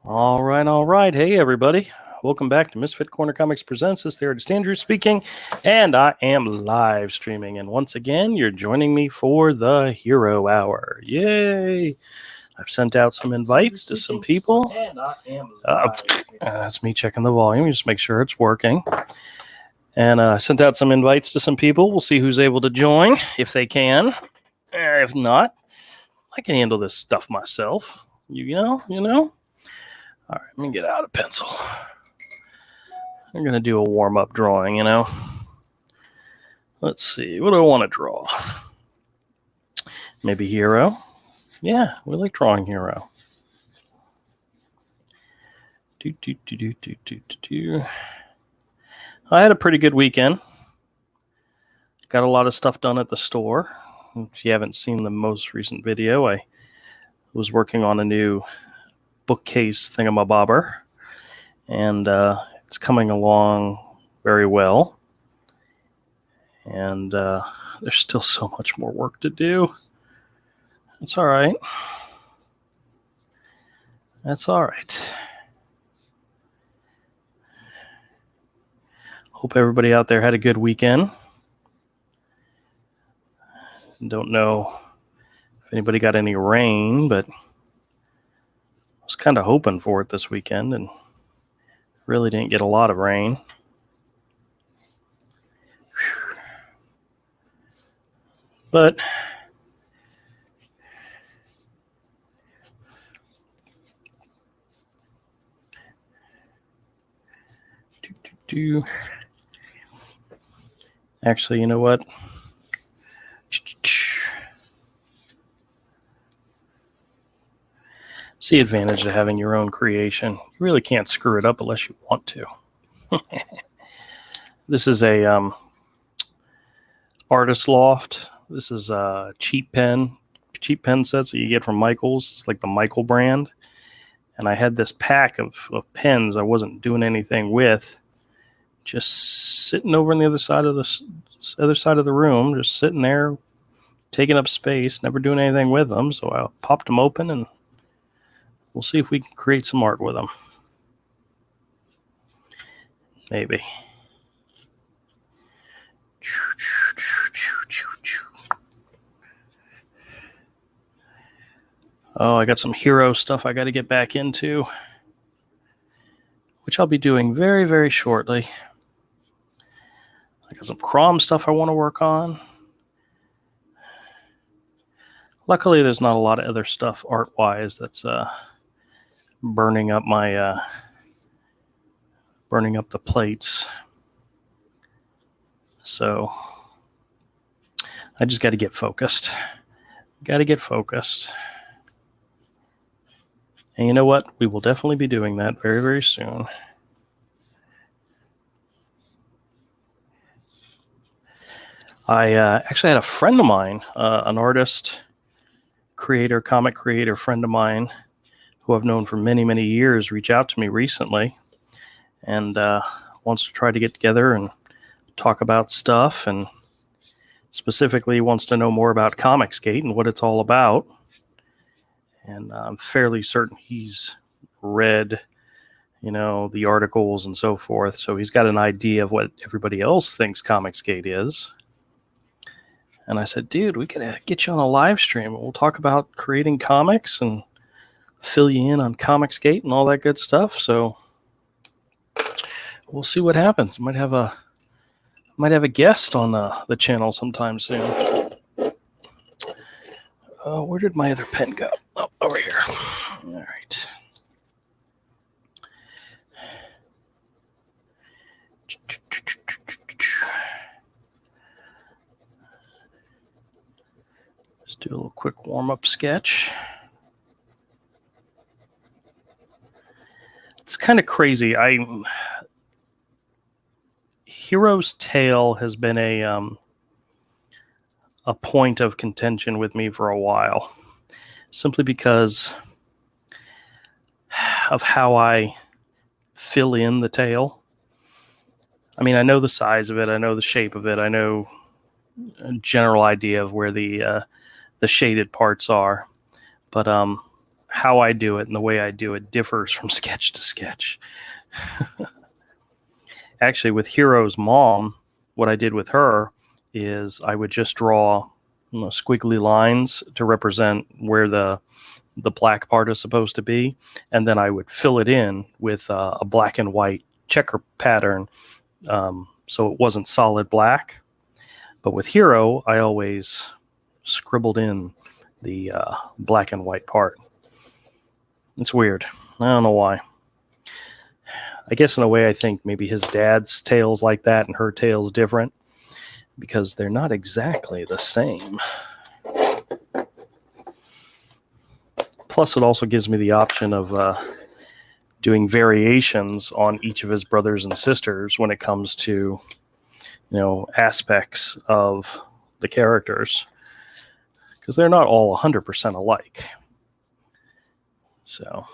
All right, all right. Hey, everybody. Welcome back to Misfit Corner Comics Presents. This is the artist Andrew speaking, and I am live streaming. And once again, you're joining me for the Hero Hour. Yay! I've sent out some invites to some people. And I am live. That's me checking the volume, just make sure it's working. And I sent out some invites to some people. We'll see who's able to join, if they can. If not, I can handle this stuff myself. You know? All right, let me get out a pencil. I'm going to do a warm-up drawing, Let's see. What do I want to draw? Maybe Hero? Yeah, we like drawing Hero. I had a pretty good weekend. Got a lot of stuff done at the store. If you haven't seen the most recent video, I was working on a new bookcase thingamabobber, and it's coming along very well. And there's still so much more work to do. It's all right. That's all right. Hope everybody out there had a good weekend. Don't know if anybody got any rain, but I was kind of hoping for it this weekend and really didn't get a lot of rain. But actually, you know what? It's the advantage of having your own creation. You really can't screw it up unless you want to. This is a artist loft. This is a cheap pen sets that you get from Michaels. It's like the Michael brand. And I had this pack of pens I wasn't doing anything with, just sitting over on the other side of the room, just sitting there, taking up space, never doing anything with them. So I popped them open, and we'll see if we can create some art with them. Maybe. Oh, I got some Hero stuff I got to get back into, which I'll be doing very, very shortly. I got some Crom stuff I want to work on. Luckily, there's not a lot of other stuff art-wise that's burning up the plates. So I just got to get focused. And you know what? We will definitely be doing that very, very soon. I actually had a friend of mine, an artist, comic creator friend of mine, who I've known for many, many years, reach out to me recently and wants to try to get together and talk about stuff, and specifically wants to know more about Comicsgate and what it's all about. And I'm fairly certain he's read, the articles and so forth. So he's got an idea of what everybody else thinks Comicsgate is. And I said, dude, we could get you on a live stream. We'll talk about creating comics and fill you in on Comicsgate and all that good stuff. So we'll see what happens. Might have a guest on the channel sometime soon. Where did my other pen go? Oh, over here. All right. Let's do a little quick warm-up sketch. It's kind of crazy. Hero's Tale has been a point of contention with me for a while, simply because of how I fill in the tail. I mean, I know the size of it, I know the shape of it, I know a general idea of where the shaded parts are, but I how I do it and the way I do it differs from sketch to sketch. Actually, with Hero's mom, what I did with her is I would just draw squiggly lines to represent where the black part is supposed to be, and then I would fill it in with a black and white checker pattern, so it wasn't solid black. But with Hero, I always scribbled in the black and white part. It's weird. I don't know why. I guess in a way I think maybe his dad's tail's like that and her tail's different because they're not exactly the same. Plus, it also gives me the option of doing variations on each of his brothers and sisters when it comes to, aspects of the characters, because they're not all 100% alike. So,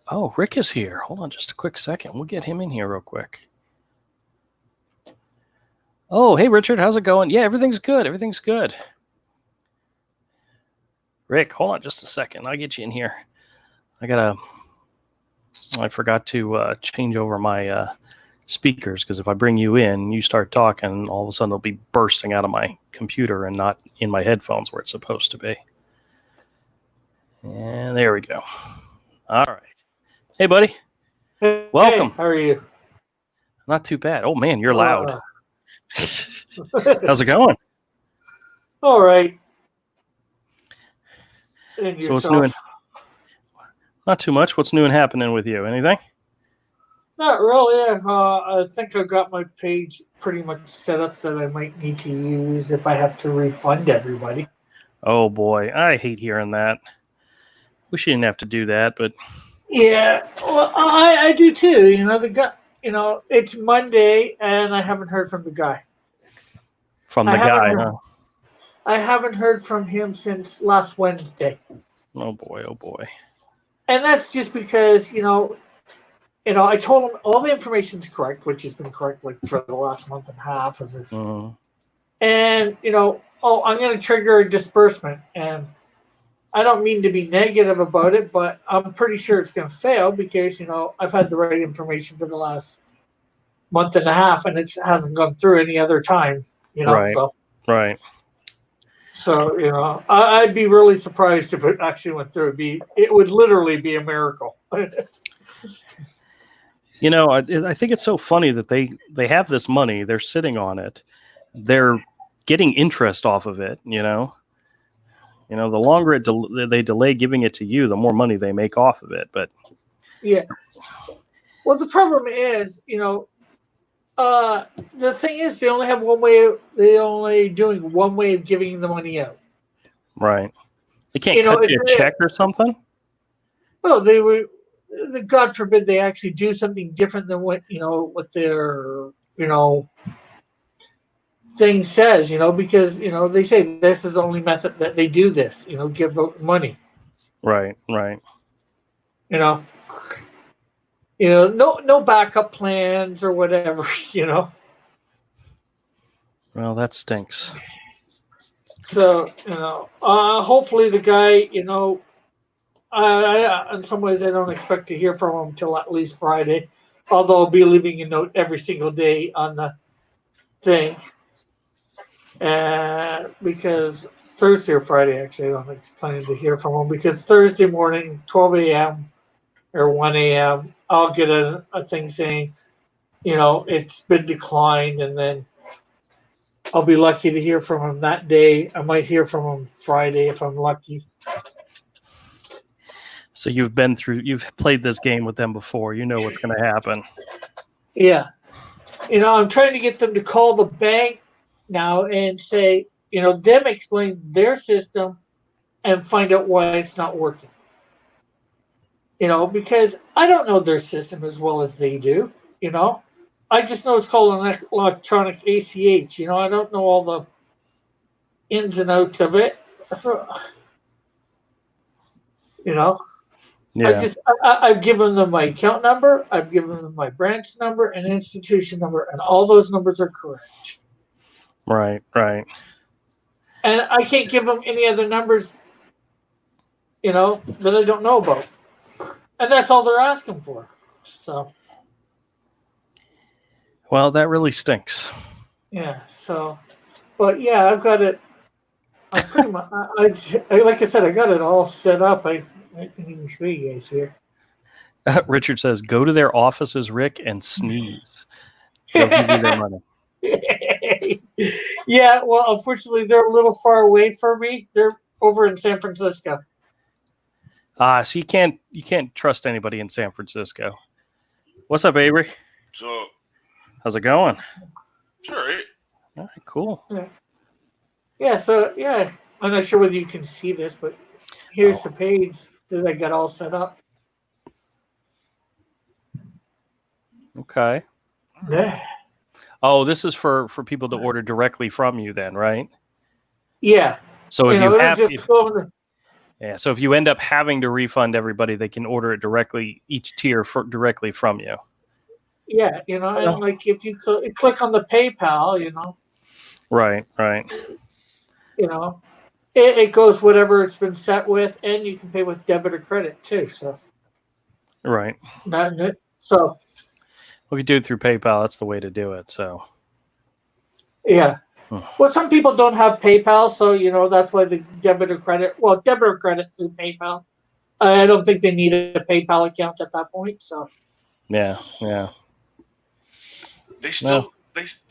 oh, Rick is here. Hold on just a quick second. We'll get him in here real quick. Oh, hey, Richard, how's it going? Yeah, everything's good. Everything's good. Rick, hold on just a second. I'll get you in here. I forgot to change over my speakers, because if I bring you in, you start talking, all of a sudden it'll be bursting out of my computer and not in my headphones where it's supposed to be. And there we go. All right. Hey, buddy. Hey, welcome. How are you? Not too bad. Oh, man, you're loud. How's it going? All right. And so what's new? Not too much. What's new and happening with you? Anything? Not really. I think I got my page pretty much set up that I might need to use if I have to refund everybody. Oh boy, I hate hearing that. Wish you didn't have to do that, but yeah, well, I do too. The guy. It's Monday and I haven't heard from the guy. From the guy, huh? I haven't heard from him since last Wednesday. Oh boy, oh boy. And that's just because, I told him all the information's correct, which has been correct like for the last month and a half. As if, And, I'm going to trigger a disbursement. And I don't mean to be negative about it, but I'm pretty sure it's going to fail because, I've had the right information for the last month and a half and it hasn't gone through any other time, Right. So. Right. So, I'd be really surprised if it actually went through. It would literally be a miracle. I think it's so funny that they have this money, they're sitting on it, they're getting interest off of it. The longer they delay giving it to you, the more money they make off of it. But yeah, well, the problem is, the thing is, they only have one way. They're only doing one way of giving the money out. Right. They can't cut you a check or something. Well, God forbid they actually do something different than what their thing says. Because they say this is the only method that they do this. Give out money. Right. Right. No backup plans or whatever, Well, that stinks. So, hopefully the guy, in some ways I don't expect to hear from him till at least Friday, although I'll be leaving a note every single day on the thing. Because Thursday or Friday, actually, I'm planning to hear from him because Thursday morning, 12 a.m. or 1 a.m., I'll get a thing saying, it's been declined, and then I'll be lucky to hear from him that day. I might hear from him Friday if I'm lucky. So you've played this game with them before. You know what's going to happen. Yeah. I'm trying to get them to call the bank now and say, them explain their system and find out why it's not working. Because I don't know their system as well as they do, I just know it's called an electronic ACH. I don't know all the ins and outs of it. Yeah. I've given them my account number, I've given them my branch number and institution number, and all those numbers are correct. Right. Right. And I can't give them any other numbers, that I don't know about. And that's all they're asking for. So. Well, that really stinks. Yeah. So, but yeah, I've got it. I pretty much, like I said, I got it all set up. I can even show you guys here. Richard says, "Go to their offices, Rick, and sneeze. They'll give you their money." Yeah, well, unfortunately, they're a little far away from me. They're over in San Francisco. So you can't trust anybody in San Francisco. What's up, Avery? So, How's it going? it's all right. All right, cool. Yeah, so yeah, I'm not sure whether you can see this, but here's the page that I got all set up. Okay. Yeah. Oh, this is for people to order directly from you, then, right? Yeah. So if you have, so if you end up having to refund everybody, they can order it directly, each tier directly from you. Yeah, and like if you click on the PayPal, Right. It goes whatever it's been set with, and you can pay with debit or credit too. So. Right. So. Well, if you do it through PayPal, that's the way to do it. So. Yeah. Well, some people don't have PayPal, so that's why the debit or credit. Well, debit or credit through PayPal. I don't think they need a PayPal account at that point. So. Yeah. They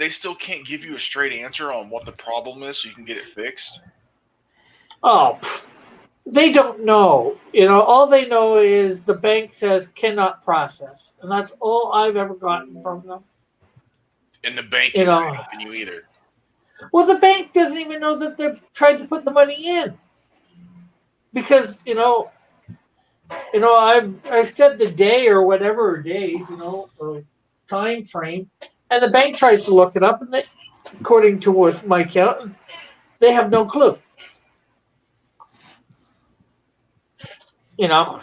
still can't give you a straight answer on what the problem is, so you can get it fixed. Oh, they don't know. All they know is the bank says cannot process, and that's all I've ever gotten from them. And the bank isn't helping you either. Well, the bank doesn't even know that they're trying to put the money in, because I've said the day or whatever days, or time frame, and the bank tries to look it up, and according to my account, they have no clue. And I'm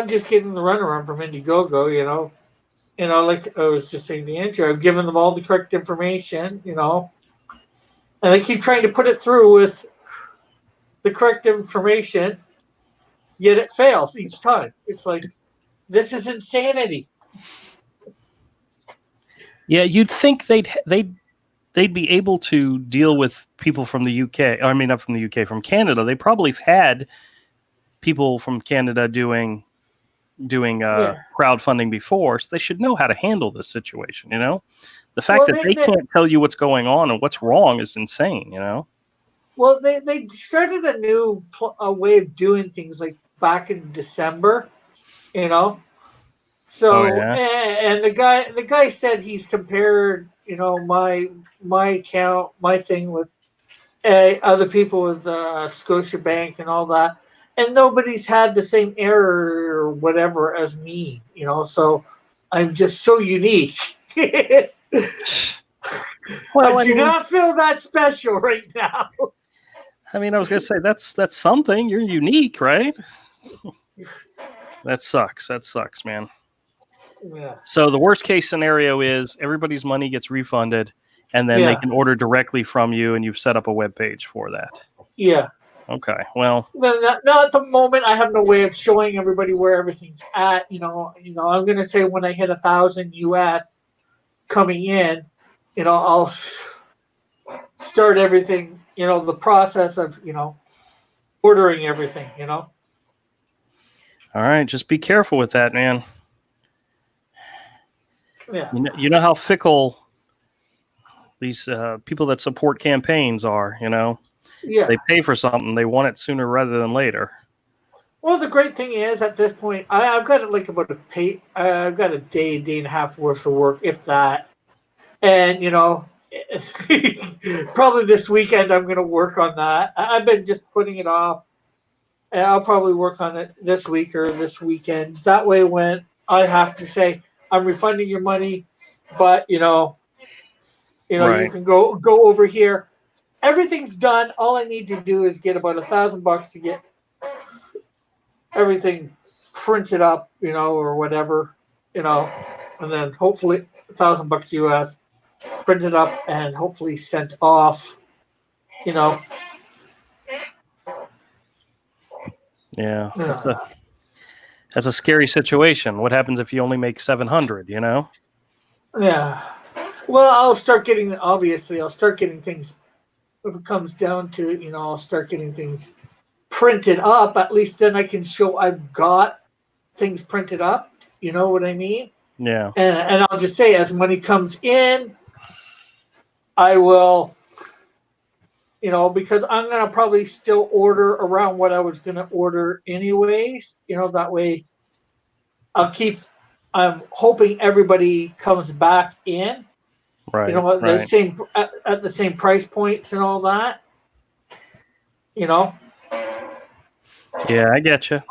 just getting the runaround from Indiegogo. Like I was just saying to Andrew, I've given them all the correct information, and they keep trying to put it through with the correct information, yet it fails each time. It's like, this is insanity. Yeah, you'd think they'd be able to deal with people from the UK. I mean, not from the UK, from Canada. They probably have had people from Canada doing crowdfunding before, so they should know how to handle this situation. The fact that they can't tell you what's going on and what's wrong is insane. Well, they started a new way of doing things like back in December. So and the guy said he's compared my account, my thing with other people with Scotiabank and all that, and nobody's had the same error or whatever as me, so I'm just so unique. Well, I do not feel that special right now. I mean, I was gonna say that's something. You're unique, right? That sucks, man. Yeah. So the worst case scenario is everybody's money gets refunded, and then they can order directly from you, and you've set up a web page for that. Yeah. Okay. Well. Now at the moment, I have no way of showing everybody where everything's at. I'm gonna say when I hit 1,000 US coming in, I'll start everything. The process of ordering everything. All right, just be careful with that, man. Yeah. You know how fickle these people that support campaigns are. Yeah. They pay for something, they want it sooner rather than later. Well, the great thing is at this point, I've got like about I've got a day and a half worth of work, if that, and probably this weekend I'm going to work on that. I've been just putting it off, and I'll probably work on it this week or this weekend. That way, when I have to say I'm refunding your money, but right. You can go over here. Everything's done. All I need to do is get about $1,000 to get everything printed up, or whatever, and then hopefully $1,000 US printed up and hopefully sent off. You know. Yeah, that's a scary situation. What happens if you only make 700? You know? Yeah. Well, I'll start getting things. If it comes down to it, I'll start getting things printed up. At least then I can show I've got things printed up. You know what I mean? Yeah. And I'll just say, as money comes in, I will, because I'm going to probably still order around what I was going to order anyways. That way I'm hoping everybody comes back in. Right. At the same price points and all that. Yeah, I get you.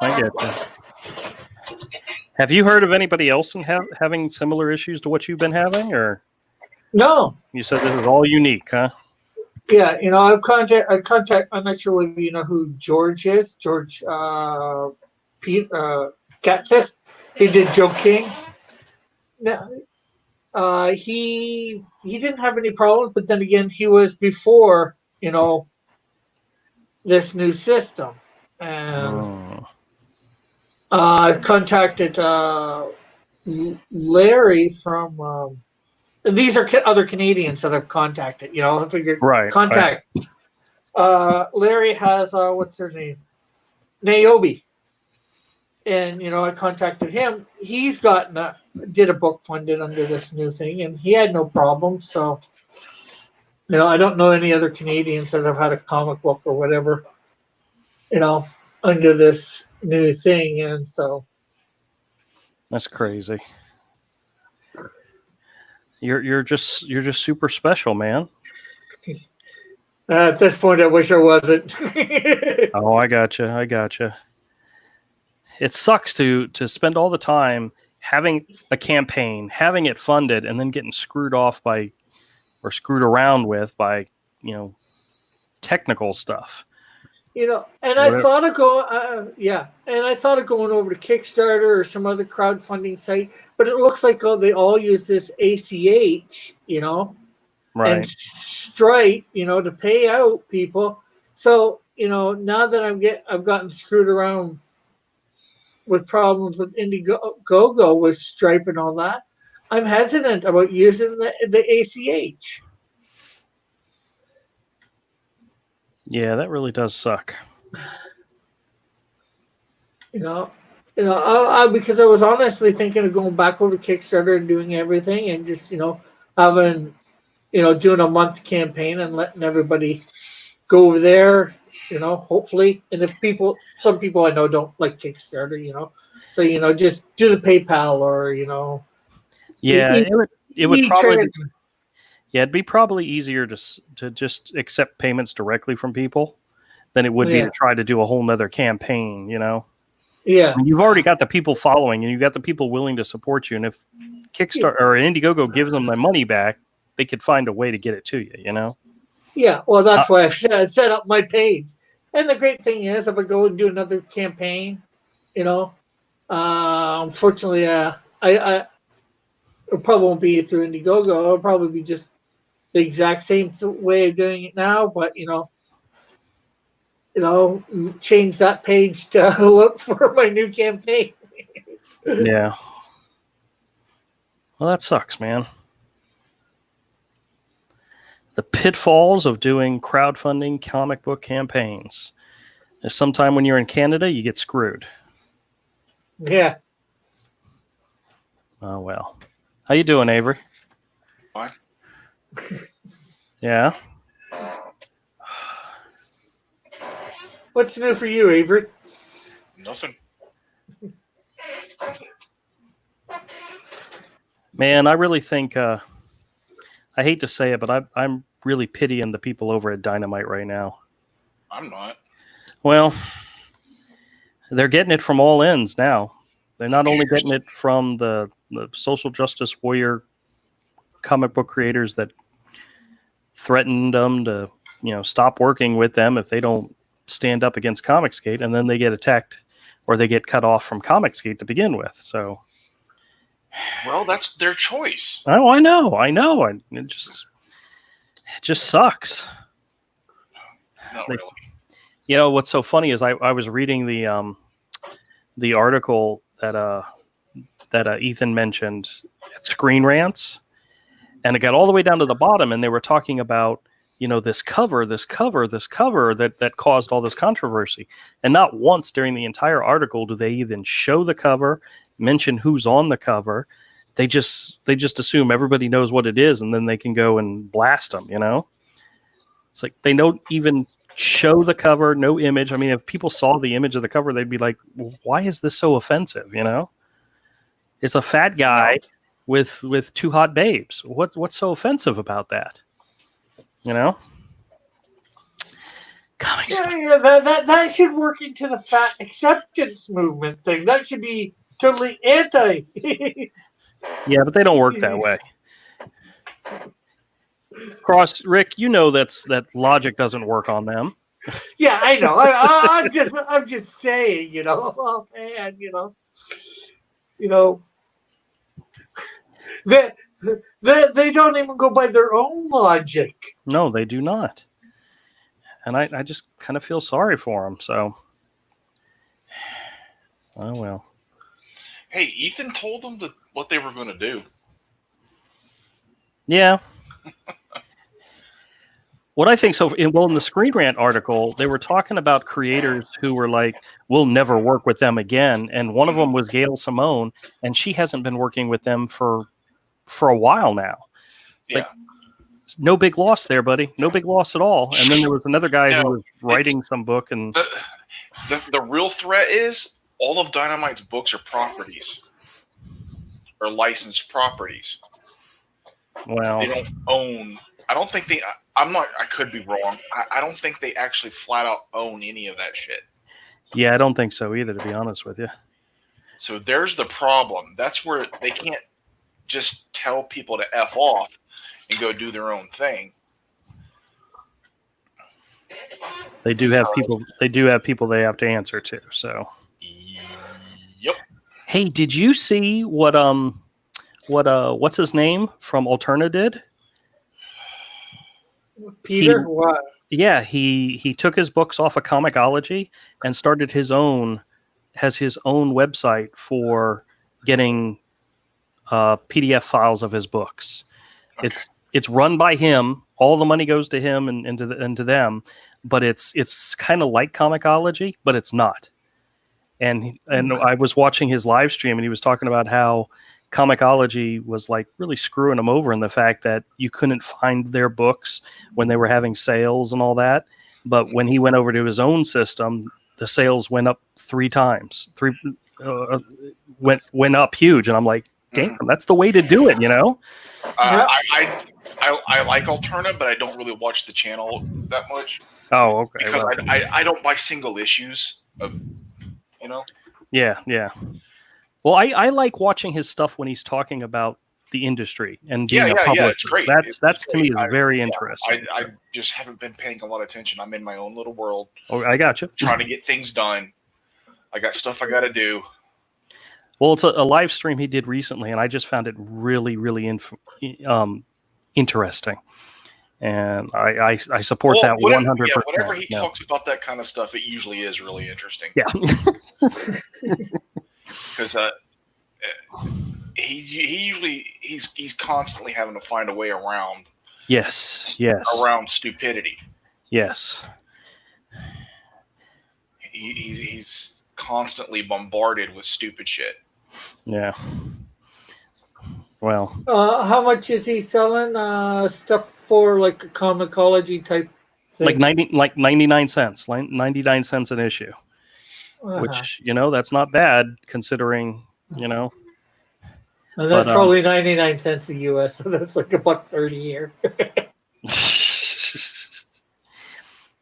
Have you heard of anybody else having similar issues to what you've been having, or? No. You said this is all unique, huh? Yeah, I contact. I'm not sure whether you know who George is. George Katzis. He did Joe King. Now, he didn't have any problems, but then again, he was before this new system, and I contacted Larry from. These are other Canadians that I've contacted. I figured contact. Right. Larry has what's her name, Naomi, and I contacted him. He's did a book funded under this new thing, and he had no problems. So, I don't know any other Canadians that have had a comic book or whatever, under this new thing, and so. That's crazy. You're just super special, man. At this point, I wish I wasn't. Oh, I gotcha. It sucks to spend all the time having a campaign, having it funded, and then getting screwed around with by technical stuff. I thought of going, I thought of going over to Kickstarter or some other crowdfunding site, but it looks like they all use this ACH, right, and Stripe, to pay out people. So, now that I've gotten screwed around with problems with Indiegogo with Stripe and all that, I'm hesitant about using the ACH. Yeah, that really does suck. Because I was honestly thinking of going back over to Kickstarter and doing everything and just, having, doing a month campaign and letting everybody go over there, hopefully. And if some people I know don't like Kickstarter, so, just do the PayPal or, Yeah, it would probably. Yeah, it'd be probably easier to just accept payments directly from people than it would be to try to do a whole nother campaign, Yeah. I mean, you've already got the people following and you've got the people willing to support you. And if Kickstarter or Indiegogo gives them their money back, they could find a way to get it to you, Yeah, well, that's why I've set up my page. And the great thing is, if I go and do another campaign, unfortunately, it probably won't be through Indiegogo. It'll probably be just the exact same way of doing it now, but change that page to look for my new campaign. Yeah. Well, that sucks, man. The pitfalls of doing crowdfunding comic book campaigns. Sometime when you're in Canada, you get screwed. Yeah. Oh, well. How you doing, Avery? Fine. Yeah. What's new for you, Avery? Nothing. Man, I really think, I hate to say it, but I'm really pitying the people over at Dynamite right now. I'm not. Well, they're getting it from all ends now. They're not only getting it from the social justice warrior comic book creators that threatened them to, stop working with them if they don't stand up against Comicsgate, and then they get attacked or they get cut off from Comicsgate to begin with. So, Well, that's their choice. Oh, I know. It just sucks. Not Like, really. You know what's so funny is I was reading the article that Ethan mentioned at Screen Rants, and it got all the way down to the bottom, and they were talking about this cover that caused all this controversy, and not once during the entire article do they even show the cover, mention who's on the cover. They just assume everybody knows what it is, and then they can go and blast them. It's like they don't even show the cover, no image. I mean, if people saw the image of the cover, they'd be like, well, why is this so offensive? It's a fat guy with two hot babes. What's so offensive about that? Comics. Yeah, that should work into the fat acceptance movement thing. That should be totally anti. Yeah, but they don't work that way. Cross, Rick, that logic doesn't work on them. Yeah, I know. I'm just saying, offhand, they don't even go by their own logic. No, they do not. And I just kind of feel sorry for them. So, oh well. Hey, Ethan told them what they were going to do. Yeah. What I think in the Screen Rant article, they were talking about creators who were like, we'll never work with them again. And one of them was Gail Simone, and she hasn't been working with them for a while now. It's like, no big loss there, buddy. No big loss at all. And then there was another guy who was writing some book. And the real threat is all of Dynamite's books are properties or licensed properties. Well, they don't own. I don't think they. I could be wrong. I don't think they actually flat out own any of that shit. Yeah, I don't think so either, to be honest with you. So there's the problem. That's where they can't just tell people to F off and go do their own thing. They do have people. They do have people they have to answer to. So. Yep. Hey, did you see what what's his name from Alterna did? Peter, what? Yeah, he took his books off of Comixology and started his own website for getting PDF files of his books. Okay. It's run by him. All the money goes to him and to them, but it's kind of like Comixology, but it's not. And I was watching his live stream, and he was talking about how Comixology was like really screwing him over in the fact that you couldn't find their books when they were having sales and all that. But when he went over to his own system, the sales went up 3 times. Went up huge, and I'm like, damn, that's the way to do it, I like Alterna, but I don't really watch the channel that much. Oh, okay. Because I don't buy single issues of, Yeah. Well, I like watching his stuff when he's talking about the industry and being a publisher. Yeah, it's great. That's to me is very interesting. I just haven't been paying a lot of attention. I'm in my own little world. Oh, I got you. Trying to get things done. I got stuff I got to do. Well, it's a live stream he did recently, and I just found it really, really interesting. And I support that 100%. Yeah, whenever he talks about that kind of stuff, it usually is really interesting. Yeah. Because he's constantly having to find a way around. Yes. Around stupidity. Yes. He's constantly bombarded with stupid shit. Yeah. Well. How much is he selling stuff for, like a Comixology type thing? Like 99 cents. 99 cents an issue. Which, that's not bad considering, And that's probably 99 cents a US, so that's like $1.30 here.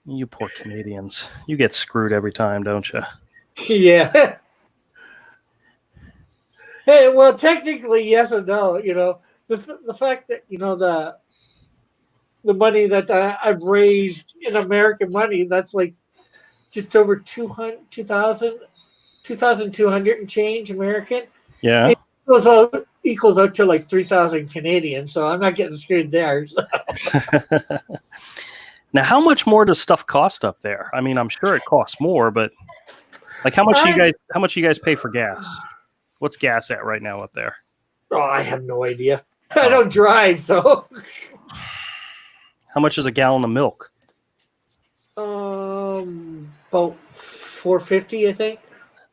You poor Canadians. You get screwed every time, don't you? Yeah. Hey, well, technically, yes and no. The fact that, the money that I've raised in American money, that's like just over 2,200 and change American. Yeah. equals out to like 3,000 Canadian. So I'm not getting screwed there. So. Now, how much more does stuff cost up there? I mean, I'm sure it costs more, but like, how much you guys pay for gas? What's gas at right now up there? Oh, I have no idea. I don't drive, so. How much is a gallon of milk? About $4.50, I think.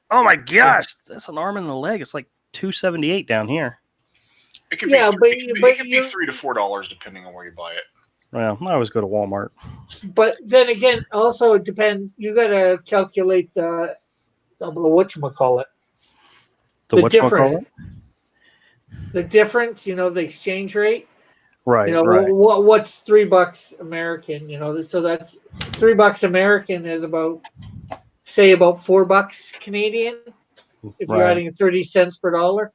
Oh my gosh, that's an arm and a leg. It's like $2.78 down here. It could be it could be $3 to $4 depending on where you buy it. Well, I always go to Walmart. But then again, also it depends. You gotta calculate the whatchamacallit. The whatchamacallit? The difference, the exchange rate. Right. Right. What's $3 American? So that's $3 American is about $4 Canadian. If you're adding 30 cents per dollar.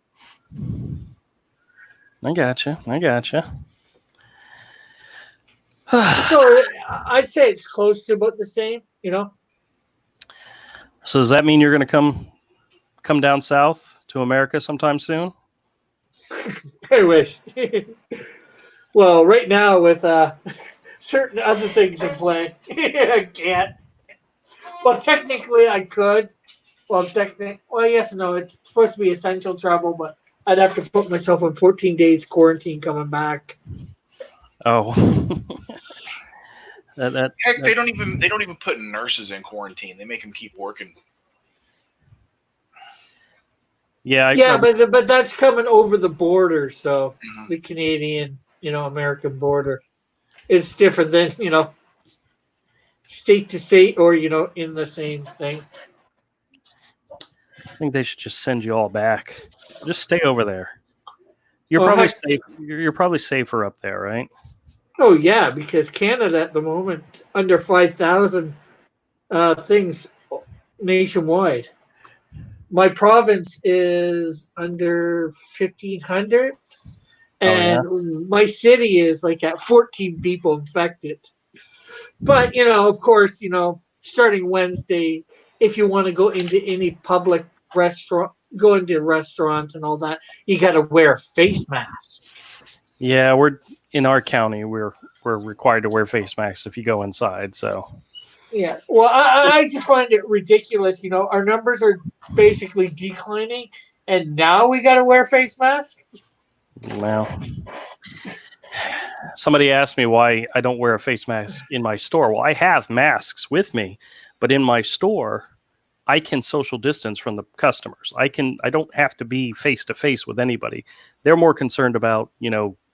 I gotcha. So I'd say it's close to about the same. So does that mean you're going to come down south to America sometime soon? I wish. Well, right now with certain other things in play, I can't. Well, technically I could. Well, yes and no. It's supposed to be essential travel, but I'd have to put myself on 14 days quarantine coming back. Oh. Heck, they don't even put nurses in quarantine. They make them keep working. Yeah, but that's coming over the border, so the Canadian, American border. It's different than, state to state or, in the same thing. I think they should just send you all back. Just stay over there. You're probably safe. You're probably safer up there, right? Oh yeah, because Canada at the moment under 5,000 things nationwide. My province is under 1,500, and my city is like at 14 people infected. But of course, starting Wednesday, if you want to go into any public restaurant, go into restaurants and all that, you got to wear a face mask. Yeah, we're in our county. We're required to wear face masks if you go inside. So. Yeah, well, I just find it ridiculous. Our numbers are basically declining, and now we got to wear face masks. Well, somebody asked me why I don't wear a face mask in my store. Well, I have masks with me, but in my store, I can social distance from the customers. I don't have to be face to face with anybody. They're more concerned about,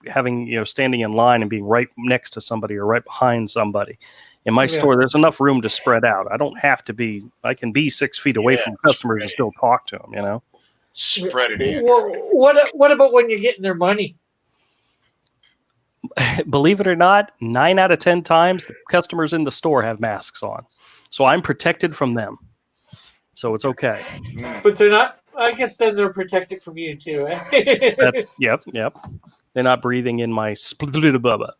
having, standing in line and being right next to somebody or right behind somebody. In my store, there's enough room to spread out. I don't have to be, I can be 6 feet away from customers and still talk to them, Spread it in. Well, what about when you're getting their money? Believe it or not, 9 out of 10 times the customers in the store have masks on. So I'm protected from them. So it's okay. But they're not, I guess then they're protected from you too. Yep. They're not breathing in my bubba.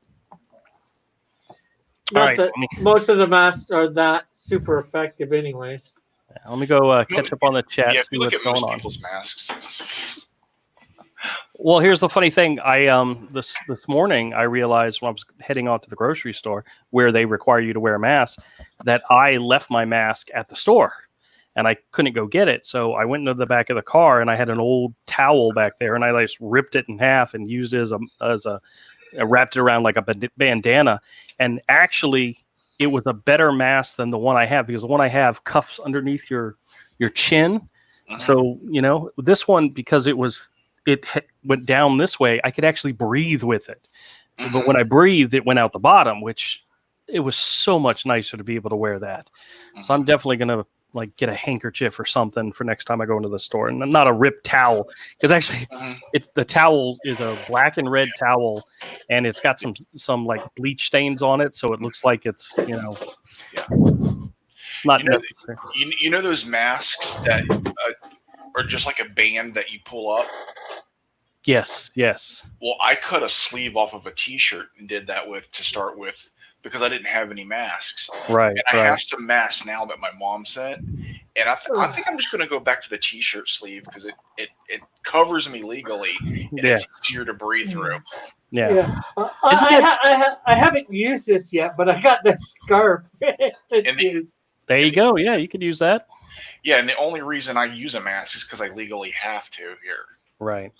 Most of the masks are that super effective anyways. Let me go catch up on the chat. Yeah, see look what's at going most on. people's masks. Well, here's the funny thing. I this morning I realized when I was heading out to the grocery store where they require you to wear a mask that I left my mask at the store and I couldn't go get it. So I went into the back of the car and I had an old towel back there and I just ripped it in half and used it as a wrapped it around like a bandana. And actually, it was a better mask than the one I have because the one I have cuffs underneath your chin. So, this one, because it went down this way, I could actually breathe with it. But when I breathed, it went out the bottom, which it was so much nicer to be able to wear that. So I'm definitely going to get a handkerchief or something for next time I go into the store, and not a ripped towel, because actually the towel is a black and red towel and it's got some bleach stains on it. So it looks like it's, it's not necessary. You know those masks that are just like a band that you pull up? Yes. Well, I cut a sleeve off of a t-shirt and did that to start with, because I didn't have any masks. Right. And I have some masks now that my mom sent, And I think I'm just going to go back to the T-shirt sleeve because it covers me legally and it's easier to breathe through. Yeah. I haven't used this yet, but I got that scarf. There you go. Yeah, you could use that. Yeah, and the only reason I use a mask is because I legally have to here. Right.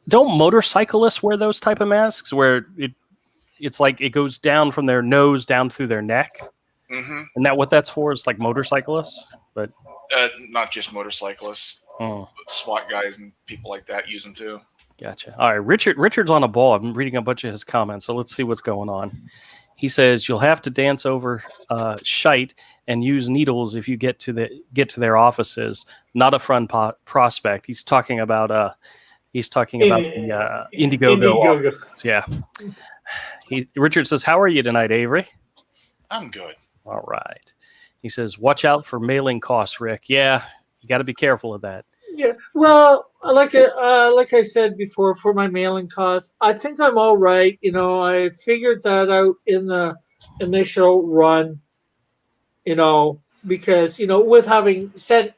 Don't motorcyclists wear those type of masks where it's like it goes down from their nose down through their neck? Mm-hmm. Isn't that what that's for? It's like motorcyclists? But not just motorcyclists. SWAT guys and people like that use them too. Gotcha. All right, Richard's on a ball. I'm reading a bunch of his comments, so let's see what's going on. He says you'll have to dance over shite and use needles if you get to their offices. Not a fun prospect. He's talking about the Indiegogo offices. Yeah. Richard says, "How are you tonight, Avery?" I'm good. All right. He says, "Watch out for mailing costs, Rick." Yeah, you got to be careful of that. Yeah, well, like I said before, for my mailing costs, I think I'm all right. I figured that out in the initial run. Because with having sent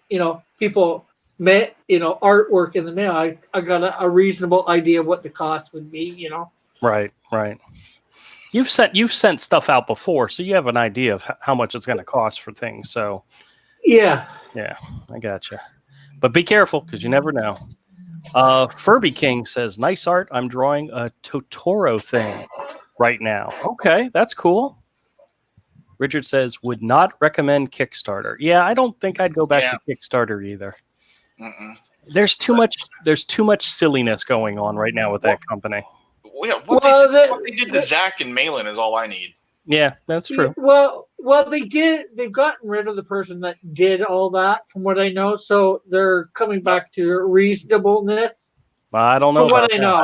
people met artwork in the mail, I got a reasonable idea of what the cost would be. Right. You've sent stuff out before, so you have an idea of how much it's going to cost for things. So yeah, I gotcha. But be careful because you never know. Furby King says, "Nice art. I'm drawing a Totoro thing right now." Okay, that's cool. Richard says, "Would not recommend Kickstarter." Yeah, I don't think I'd go back to Kickstarter either. Mm-mm. There's too much silliness going on right now with that company. What they did to Zach and Malin is all I need. Yeah, that's true. Well, they've gotten rid of the person that did all that, from what I know. So they're coming back to reasonableness. I don't know. From what I know. I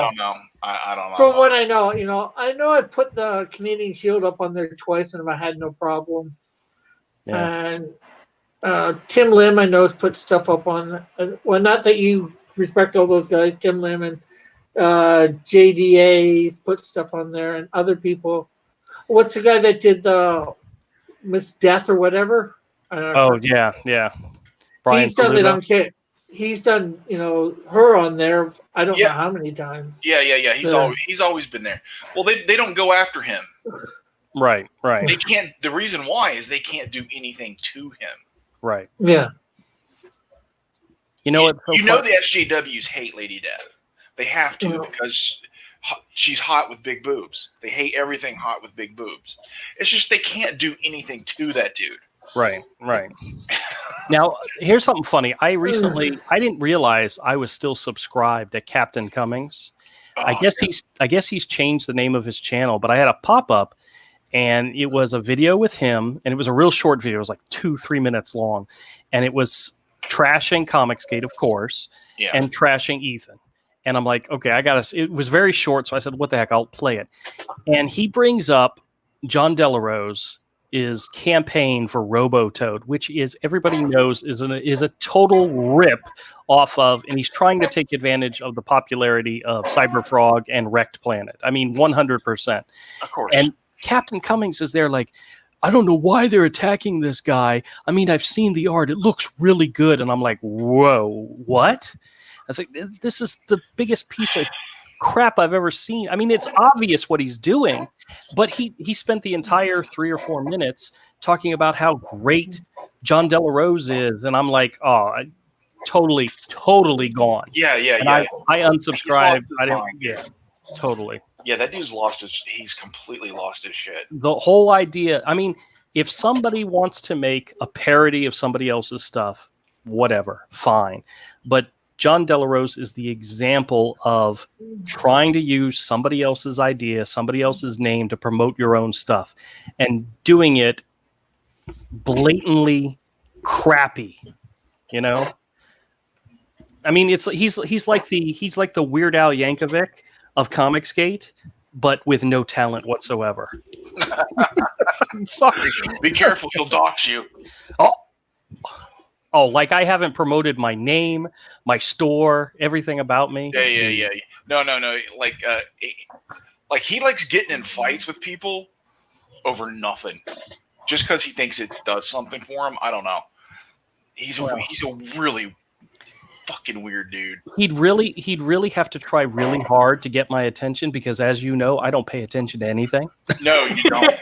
don't know. From what I know, I know I put the Canadian Shield up on there twice and I had no problem. Yeah. And Tim Lim, I know, has put stuff up on. Well, not that you respect all those guys. Tim Lim and JDA's put stuff on there, and other people. What's the guy that did the Miss Death or whatever? Oh yeah. Brian he's done it on Kit. He's done her on there. I don't know how many times. Yeah. He's always been there. Well, they don't go after him. Right. They can't. The reason why is they can't do anything to him. Right. Yeah. You know what? The SJWs hate Lady Death. They have to because she's hot with big boobs. They hate everything hot with big boobs. It's just they can't do anything to that dude. Right. Now, here's something funny. I didn't realize I was still subscribed to Captain Cummings. I guess he's changed the name of his channel, but I had a pop-up and it was a video with him, and it was a real short video. It was like 2-3 minutes long, and it was trashing Comicsgate, of course, and trashing Ethan. And I'm like, okay, it was very short, so I said, what the heck, I'll play it. And he brings up John Delarose's campaign for Robotoad, which is, everybody knows, is a total rip off of, and he's trying to take advantage of the popularity of Cyberfrog and Wrecked Planet. I mean, 100%. Of course. And Captain Cummings is there like, I don't know why they're attacking this guy. I mean, I've seen the art. It looks really good. And I'm like, whoa, what? I was like, this is the biggest piece of crap I've ever seen. I mean, it's obvious what he's doing, but he spent the entire 3 or 4 minutes talking about how great John Delarose is. And I'm like, oh, totally gone. Yeah. And I unsubscribed. Totally. Yeah, that dude's he's completely lost his shit. The whole idea, I mean, if somebody wants to make a parody of somebody else's stuff, whatever, fine. But John Delarose is the example of trying to use somebody else's idea, somebody else's name to promote your own stuff, and doing it blatantly crappy. I mean, he's like the Weird Al Yankovic of Comicsgate, but with no talent whatsoever. Sorry. Be careful, he'll dox you. Oh, like I haven't promoted my name, my store, everything about me. Yeah. No. Like he likes getting in fights with people over nothing, just because he thinks it does something for him. I don't know. He's a really fucking weird dude. He'd really have to try really hard to get my attention because, as you know, I don't pay attention to anything. No, you don't.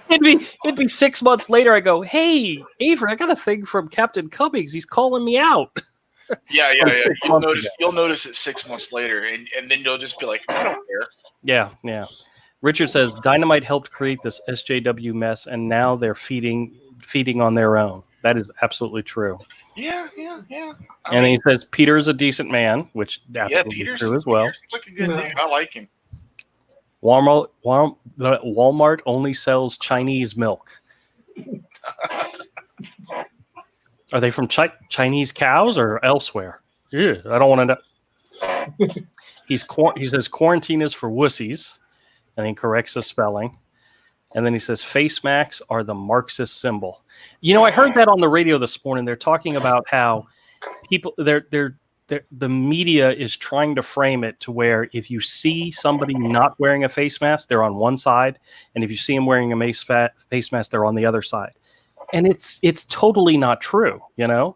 it'd be 6 months later. I go, "Hey, Avery, I got a thing from Captain Cummings. He's calling me out." Yeah. You'll notice it 6 months later, and then you'll just be like, I don't care. Yeah. Richard says Dynamite helped create this SJW mess, and now they're feeding on their own. That is absolutely true. Yeah. And then he says Peter is a decent man, which Peter's true as well. Peter seems like a good dude. I like him. Walmart only sells Chinese milk. Are they from Chinese cows or elsewhere? Yeah, I don't want to know. He says quarantine is for wussies, and he corrects the spelling. And then he says face masks are the Marxist symbol. You know, I heard that on the radio this morning. They're talking about how people, the media is trying to frame it to where if you see somebody not wearing a face mask, they're on one side, and if you see them wearing a face mask, they're on the other side. And it's totally not true. You know,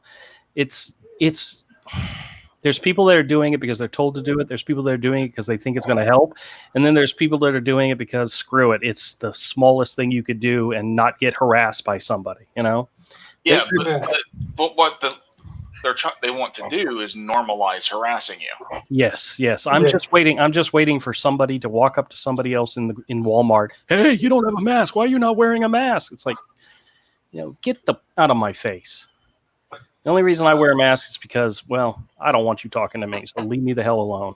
there's people that are doing it because they're told to do it. There's people that are doing it because they think it's going to help. And then there's people that are doing it because screw it. It's the smallest thing you could do and not get harassed by somebody, you know? Yeah, but what they want to do is normalize harassing you. Yes. I'm just waiting for somebody to walk up to somebody else in Walmart. Hey, you don't have a mask. Why are you not wearing a mask? It's like, you know, get out of my face. The only reason I wear a mask is because, well, I don't want you talking to me, so leave me the hell alone.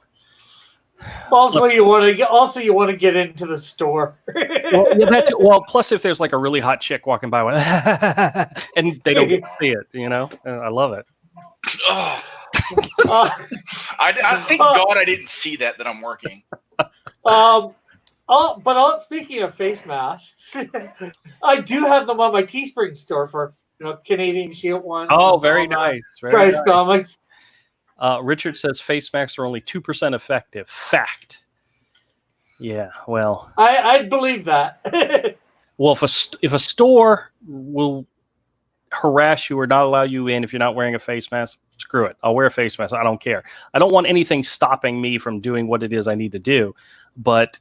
Also, you want to get into the store. Plus if there's like a really hot chick walking by, and they don't get to see it, you know, I love it. I thank God I didn't see that I'm working. Speaking of face masks, I do have them on my Teespring store for. You know, Canadian Shield ones. Oh, very nice. Price Comics. Richard says face masks are only 2% effective. Fact. Yeah, well. I believe that. Well, if a store will harass you or not allow you in if you're not wearing a face mask, screw it. I'll wear a face mask. I don't care. I don't want anything stopping me from doing what it is I need to do. But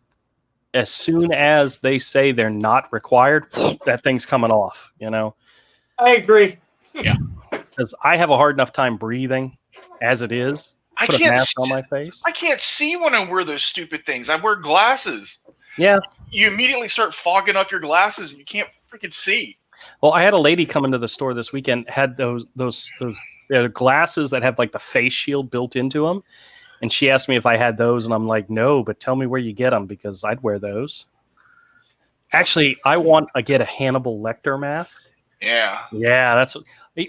as soon as they say they're not required, that thing's coming off, you know? I agree. Yeah, because I have a hard enough time breathing as it is. Put a mask on my face. I can't see when I wear those stupid things. I wear glasses. Yeah, you immediately start fogging up your glasses, and you can't freaking see. Well, I had a lady come into the store this weekend. Had those glasses that have like the face shield built into them, and she asked me if I had those, and I'm like, no, but tell me where you get them because I'd wear those. Actually, I get a Hannibal Lecter mask. Yeah, that's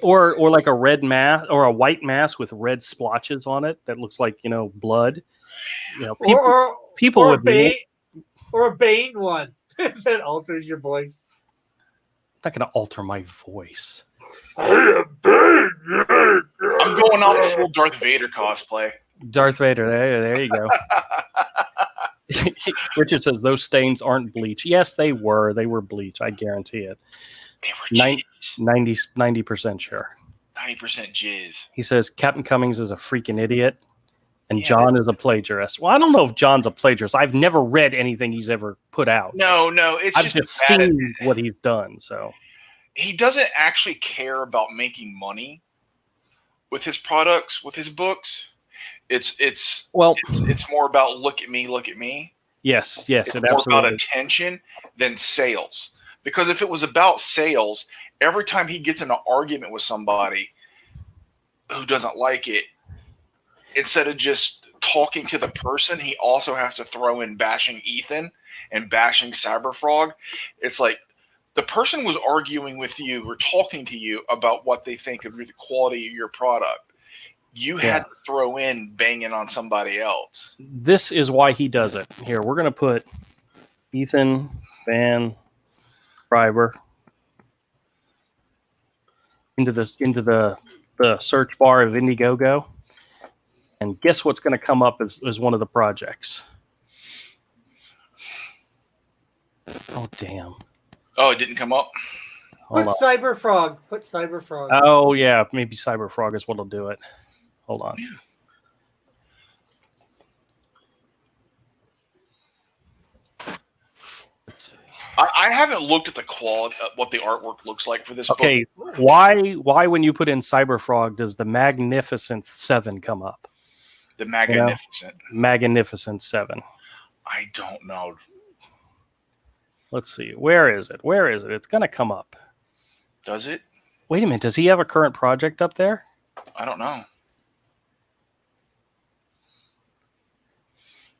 or like a red mask or a white mask with red splotches on it that looks like, you know, blood. You know, people or would a Bane one that alters your voice. I'm not going to alter my voice. I'm going out full Darth Vader cosplay. Darth Vader, there you go. Richard says those stains aren't bleach. Yes, they were. They were bleach. I guarantee it. They were 90% sure. 90% jizz. He says Captain Cummings is a freaking idiot, and John is a plagiarist. Well, I don't know if John's a plagiarist. I've never read anything he's ever put out. No, I've just seen what he's done. So he doesn't actually care about making money with his products, with his books. It's more about look at me. Yes, it's more about attention than sales. Because if it was about sales, every time he gets in an argument with somebody who doesn't like it, instead of just talking to the person, he also has to throw in bashing Ethan and bashing Cyberfrog. It's like the person was arguing with you or talking to you about what they think of the quality of your product. You had to throw in banging on somebody else. This is why he does it. Here, we're going to put Ethan Van Sciver into the search bar of Indiegogo, and guess what's going to come up as one of the projects? Oh damn! Oh, it didn't come up. Put Cyberfrog. Put Cyberfrog. Oh yeah, maybe Cyberfrog is what'll do it. Hold on. I haven't looked at the quality, what the artwork looks like for this. Okay, book. Why when you put in Cyberfrog does the Magnificent 7 come up? The Magnificent. Magnificent 7. I don't know. Let's see. Where is it? Where is it? It's gonna come up. Does it? Wait a minute. Does he have a current project up there? I don't know.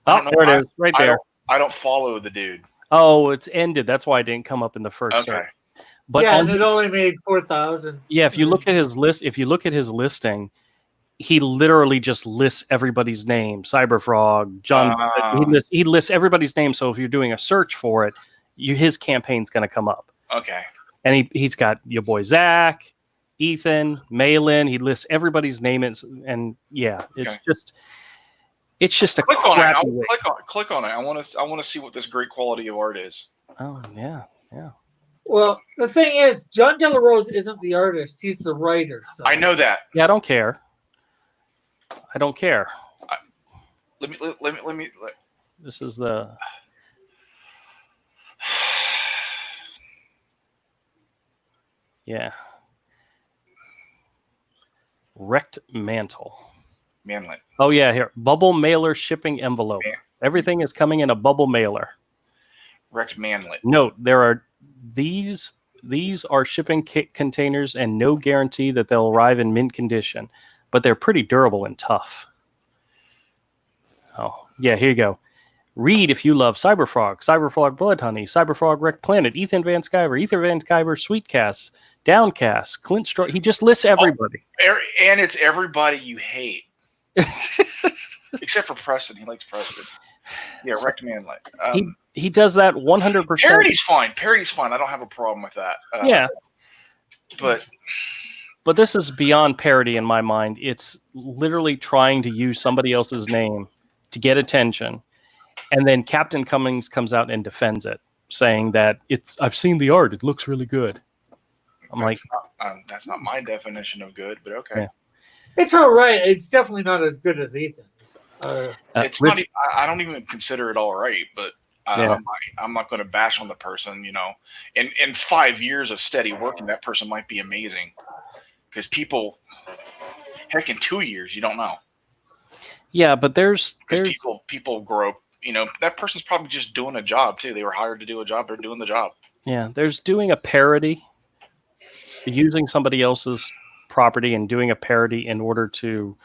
Oh, there it is, right there. I don't follow the dude. Oh, it's ended. That's why it didn't come up in the first search. But yeah, and it only made 4,000. Yeah, if you look at his list, if you look at his listing, he literally just lists everybody's name. Cyberfrog, John. He lists everybody's name. So if you're doing a search for it, his campaign's going to come up. Okay. And he's got your boy Zach, Ethan, Malin. He lists everybody's name, and yeah, it's just a click on it. Click on it. I want to see what this great quality of art is. Oh yeah. Well, the thing is, John De La Rose isn't the artist; he's the writer. So. I know that. Yeah, I don't care. Let me. This is the. Yeah. Wrecked Mantle. Manlet. Oh yeah, here. Bubble mailer shipping envelope. Everything is coming in a bubble mailer. Wrecked Manlet. Note, there are these are shipping containers and no guarantee that they'll arrive in mint condition, but they're pretty durable and tough. Oh, yeah, here you go. Read if you love Cyberfrog, Cyberfrog Blood Honey, Cyberfrog Wrecked Planet, Ethan Van Sciver, Sweetcast, Downcast, Clint Stroy. He just lists everybody. And it's everybody you hate. Except for Preston. He likes Preston. Yeah, Wrecked Manlet. He does that 100%. Parody's fine. I don't have a problem with that. Yeah. But this is beyond parody in my mind. It's literally trying to use somebody else's name to get attention. And then Captain Cummings comes out and defends it, saying that I've seen the art. It looks really good. That's not my definition of good, but okay. Yeah. It's all right. It's definitely not as good as Ethan's. It's not. I don't even consider it all right, but I'm not going to bash on the person. You know, in 5 years of steady working, that person might be amazing. Because heck, in 2 years, you don't know. Yeah, but there's people grow. You know, that person's probably just doing a job too. They were hired to do a job. They're doing the job. Yeah, there's doing a parody, using somebody else's property and doing a parody in order to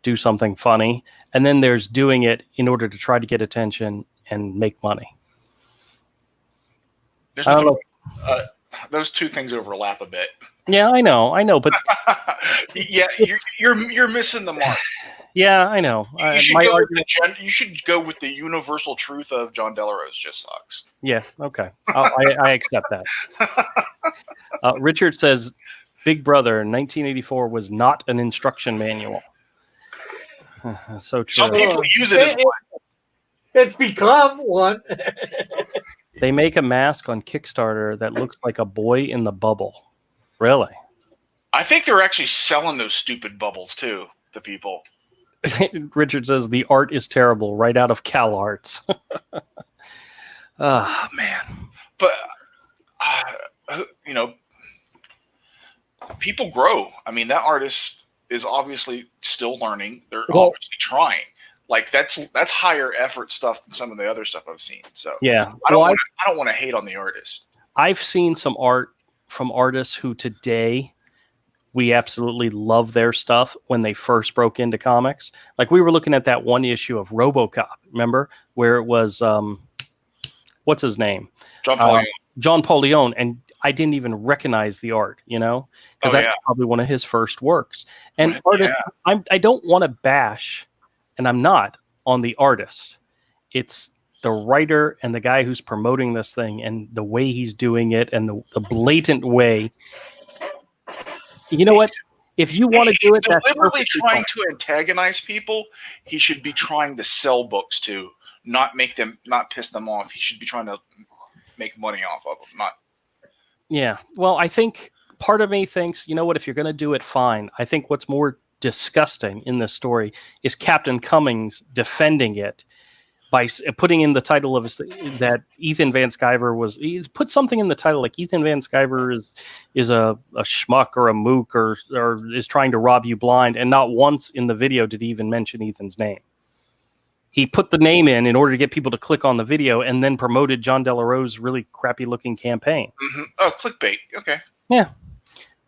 do something funny, and then there's doing it in order to try to get attention and make money. I don't know. Those two things overlap a bit. Yeah, I know, but yeah, you're missing the mark. Yeah, I know. You should go with the universal truth of John De La Rose just sucks. Yeah, okay. I accept that. Richard says, Big Brother 1984 was not an instruction manual. So true. Some people use it as one. It's become one. They make a mask on Kickstarter that looks like a boy in the bubble. Really? I think they're actually selling those stupid bubbles too, the people. Richard says the art is terrible, right out of Cal Arts. Oh, man. But, people grow. I mean, that artist is obviously still learning. They're obviously trying. Like that's higher effort stuff than some of the other stuff I've seen. So yeah, I don't want to hate on the artist. I've seen some art from artists who today we absolutely love their stuff when they first broke into comics. Like we were looking at that one issue of RoboCop, remember, where it was what's his name? John Paulione, and I didn't even recognize the art, because that's probably one of his first works. And artists, I don't want to bash, and I'm not, on the artist. It's the writer and the guy who's promoting this thing and the way he's doing it and the blatant way. You know what? If you want to do it, that's deliberately trying to antagonize people. He should be trying to sell books to, not piss them off. He should be trying to make money off of them, Yeah. Well, I think part of me thinks, you know what, if you're going to do it, fine. I think what's more disgusting in this story is Captain Cummings defending it by putting in the title of that Ethan Van Sciver he's put something in the title like Ethan Van Sciver is a schmuck or a mook or is trying to rob you blind. And not once in the video did he even mention Ethan's name. He put the name in order to get people to click on the video and then promoted John De La Rose's really crappy looking campaign. Mm-hmm. Oh, clickbait. Okay. Yeah.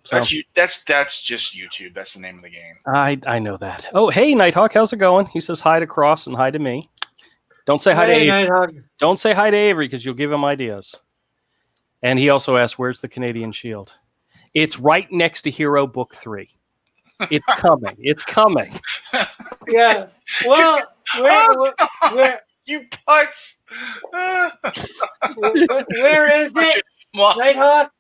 So, that's just YouTube. That's the name of the game. I know that. Oh, hey, Nighthawk, how's it going? He says hi to Cross and hi to me. Don't say hi to Avery. Nighthawk. Don't say hi to Avery because you'll give him ideas. And he also asked, where's the Canadian Shield? It's right next to Hero Book 3. It's coming. It's coming. Yeah. Well, where you putz. where is it? Nighthawk?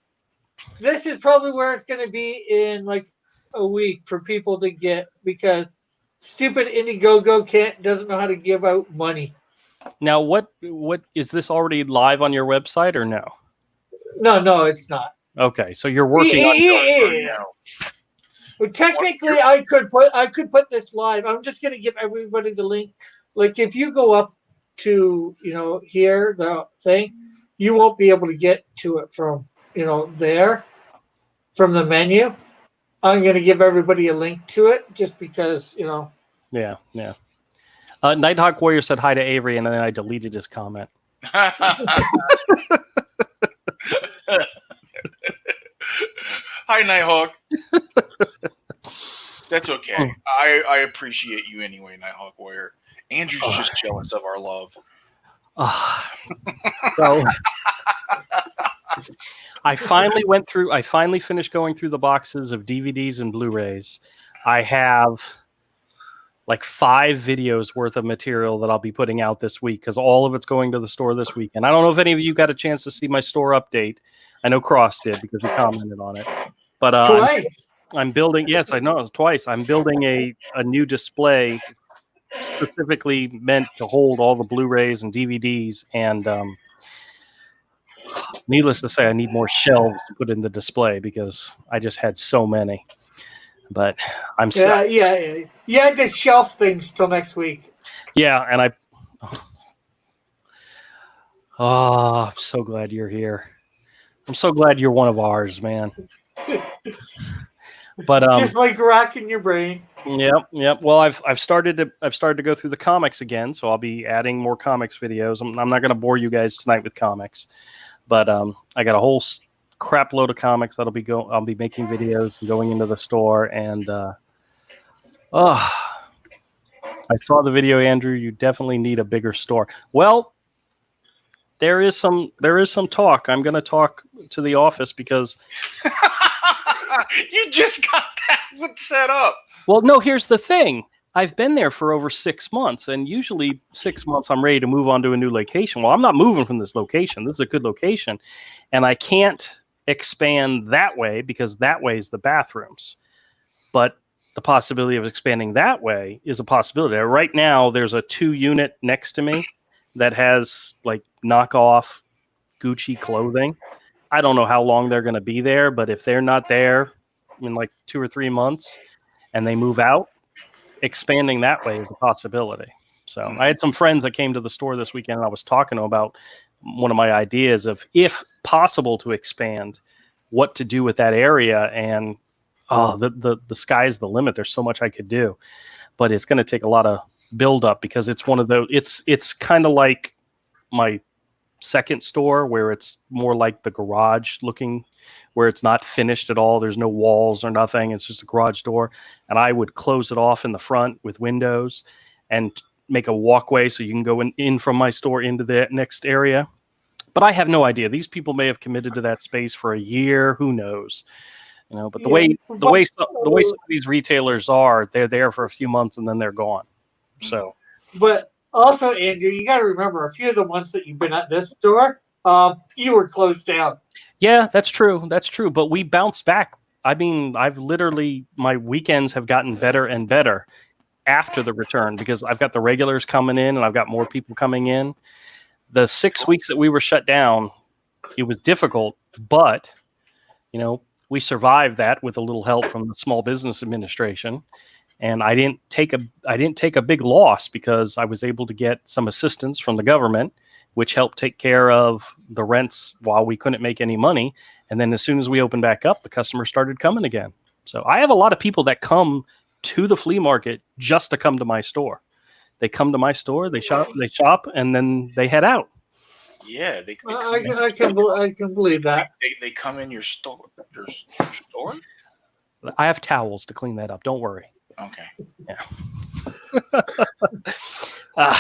This is probably where it's going to be in like a week for people to get, because stupid Indiegogo doesn't know how to give out money. Now, what is this already live on your website or no? No, it's not. Okay, so you're working on it now. Well, technically, I could put this live. I'm just going to give everybody the link. Like, if you go up to here the thing, you won't be able to get to it from there from the menu. I'm going to give everybody a link to it just because Yeah. Nighthawk Warrior said hi to Avery, and then I deleted his comment. Hi, Nighthawk. That's okay. I appreciate you anyway, Nighthawk Warrior. Andrew's just jealous of our love. So I finally finished going through the boxes of DVDs and Blu-rays. I have like 5 videos worth of material that I'll be putting out this week because all of it's going to the store this week. And I don't know if any of you got a chance to see my store update. I know Cross did because he commented on it. But I'm building. Yes, I know, twice. I'm building a new display specifically meant to hold all the Blu-rays and DVDs. And needless to say, I need more shelves to put in the display because I just had so many. But I'm yeah. You had to shelf things till next week. Yeah, and I'm so glad you're here. I'm so glad you're one of ours, man. But just like racking your brain. Yep. Well, I've started to go through the comics again, so I'll be adding more comics videos. I'm not going to bore you guys tonight with comics, but I got a whole crap load of comics that'll be making videos and going into the store. And I saw the video, Andrew. You definitely need a bigger store. Well, there is some talk. I'm going to talk to the office because you just got that set up. Well, no, here's the thing. I've been there for over 6 months, and usually 6 months I'm ready to move on to a new location. Well, I'm not moving from this location. This is a good location, and I can't expand that way because that way is the bathrooms. But the possibility of expanding that way is a possibility. Right now, there's a 2-unit next to me that has like knockoff Gucci clothing. I don't know how long they're going to be there, but if they're not there in like 2 or 3 months and they move out, expanding that way is a possibility. So I had some friends that came to the store this weekend and I was talking to them about one of my ideas of, if possible, to expand, what to do with that area. And the sky's the limit. There's so much I could do, but it's going to take a lot of build up because it's one of those, it's kind of like my second store where it's more like the garage looking, where it's not finished at all. There's no walls or nothing. It's just a garage door. And I would close it off in the front with windows and make a walkway so you can go in from my store into the next area. But I have no idea. These people may have committed to that space for a year. Who knows? But the way some of these retailers are, they're there for a few months and then they're gone. So, but also, Andrew, you got to remember, a few of the ones that you've been at this store, you were closed down. Yeah, that's true. That's true. But we bounced back. I mean, my weekends have gotten better and better after the return because I've got the regulars coming in and I've got more people coming in. The 6 weeks that we were shut down, it was difficult, but we survived that with a little help from the Small Business Administration. And I didn't take a big loss because I was able to get some assistance from the government, which helped take care of the rents while we couldn't make any money. And then as soon as we opened back up, the customers started coming again. So I have a lot of people that come to the flea market just to come to my store. They come to my store, they shop, and then they head out. Yeah, I can believe that. They come in your store. Your store? I have towels to clean that up. Don't worry. Okay. Yeah.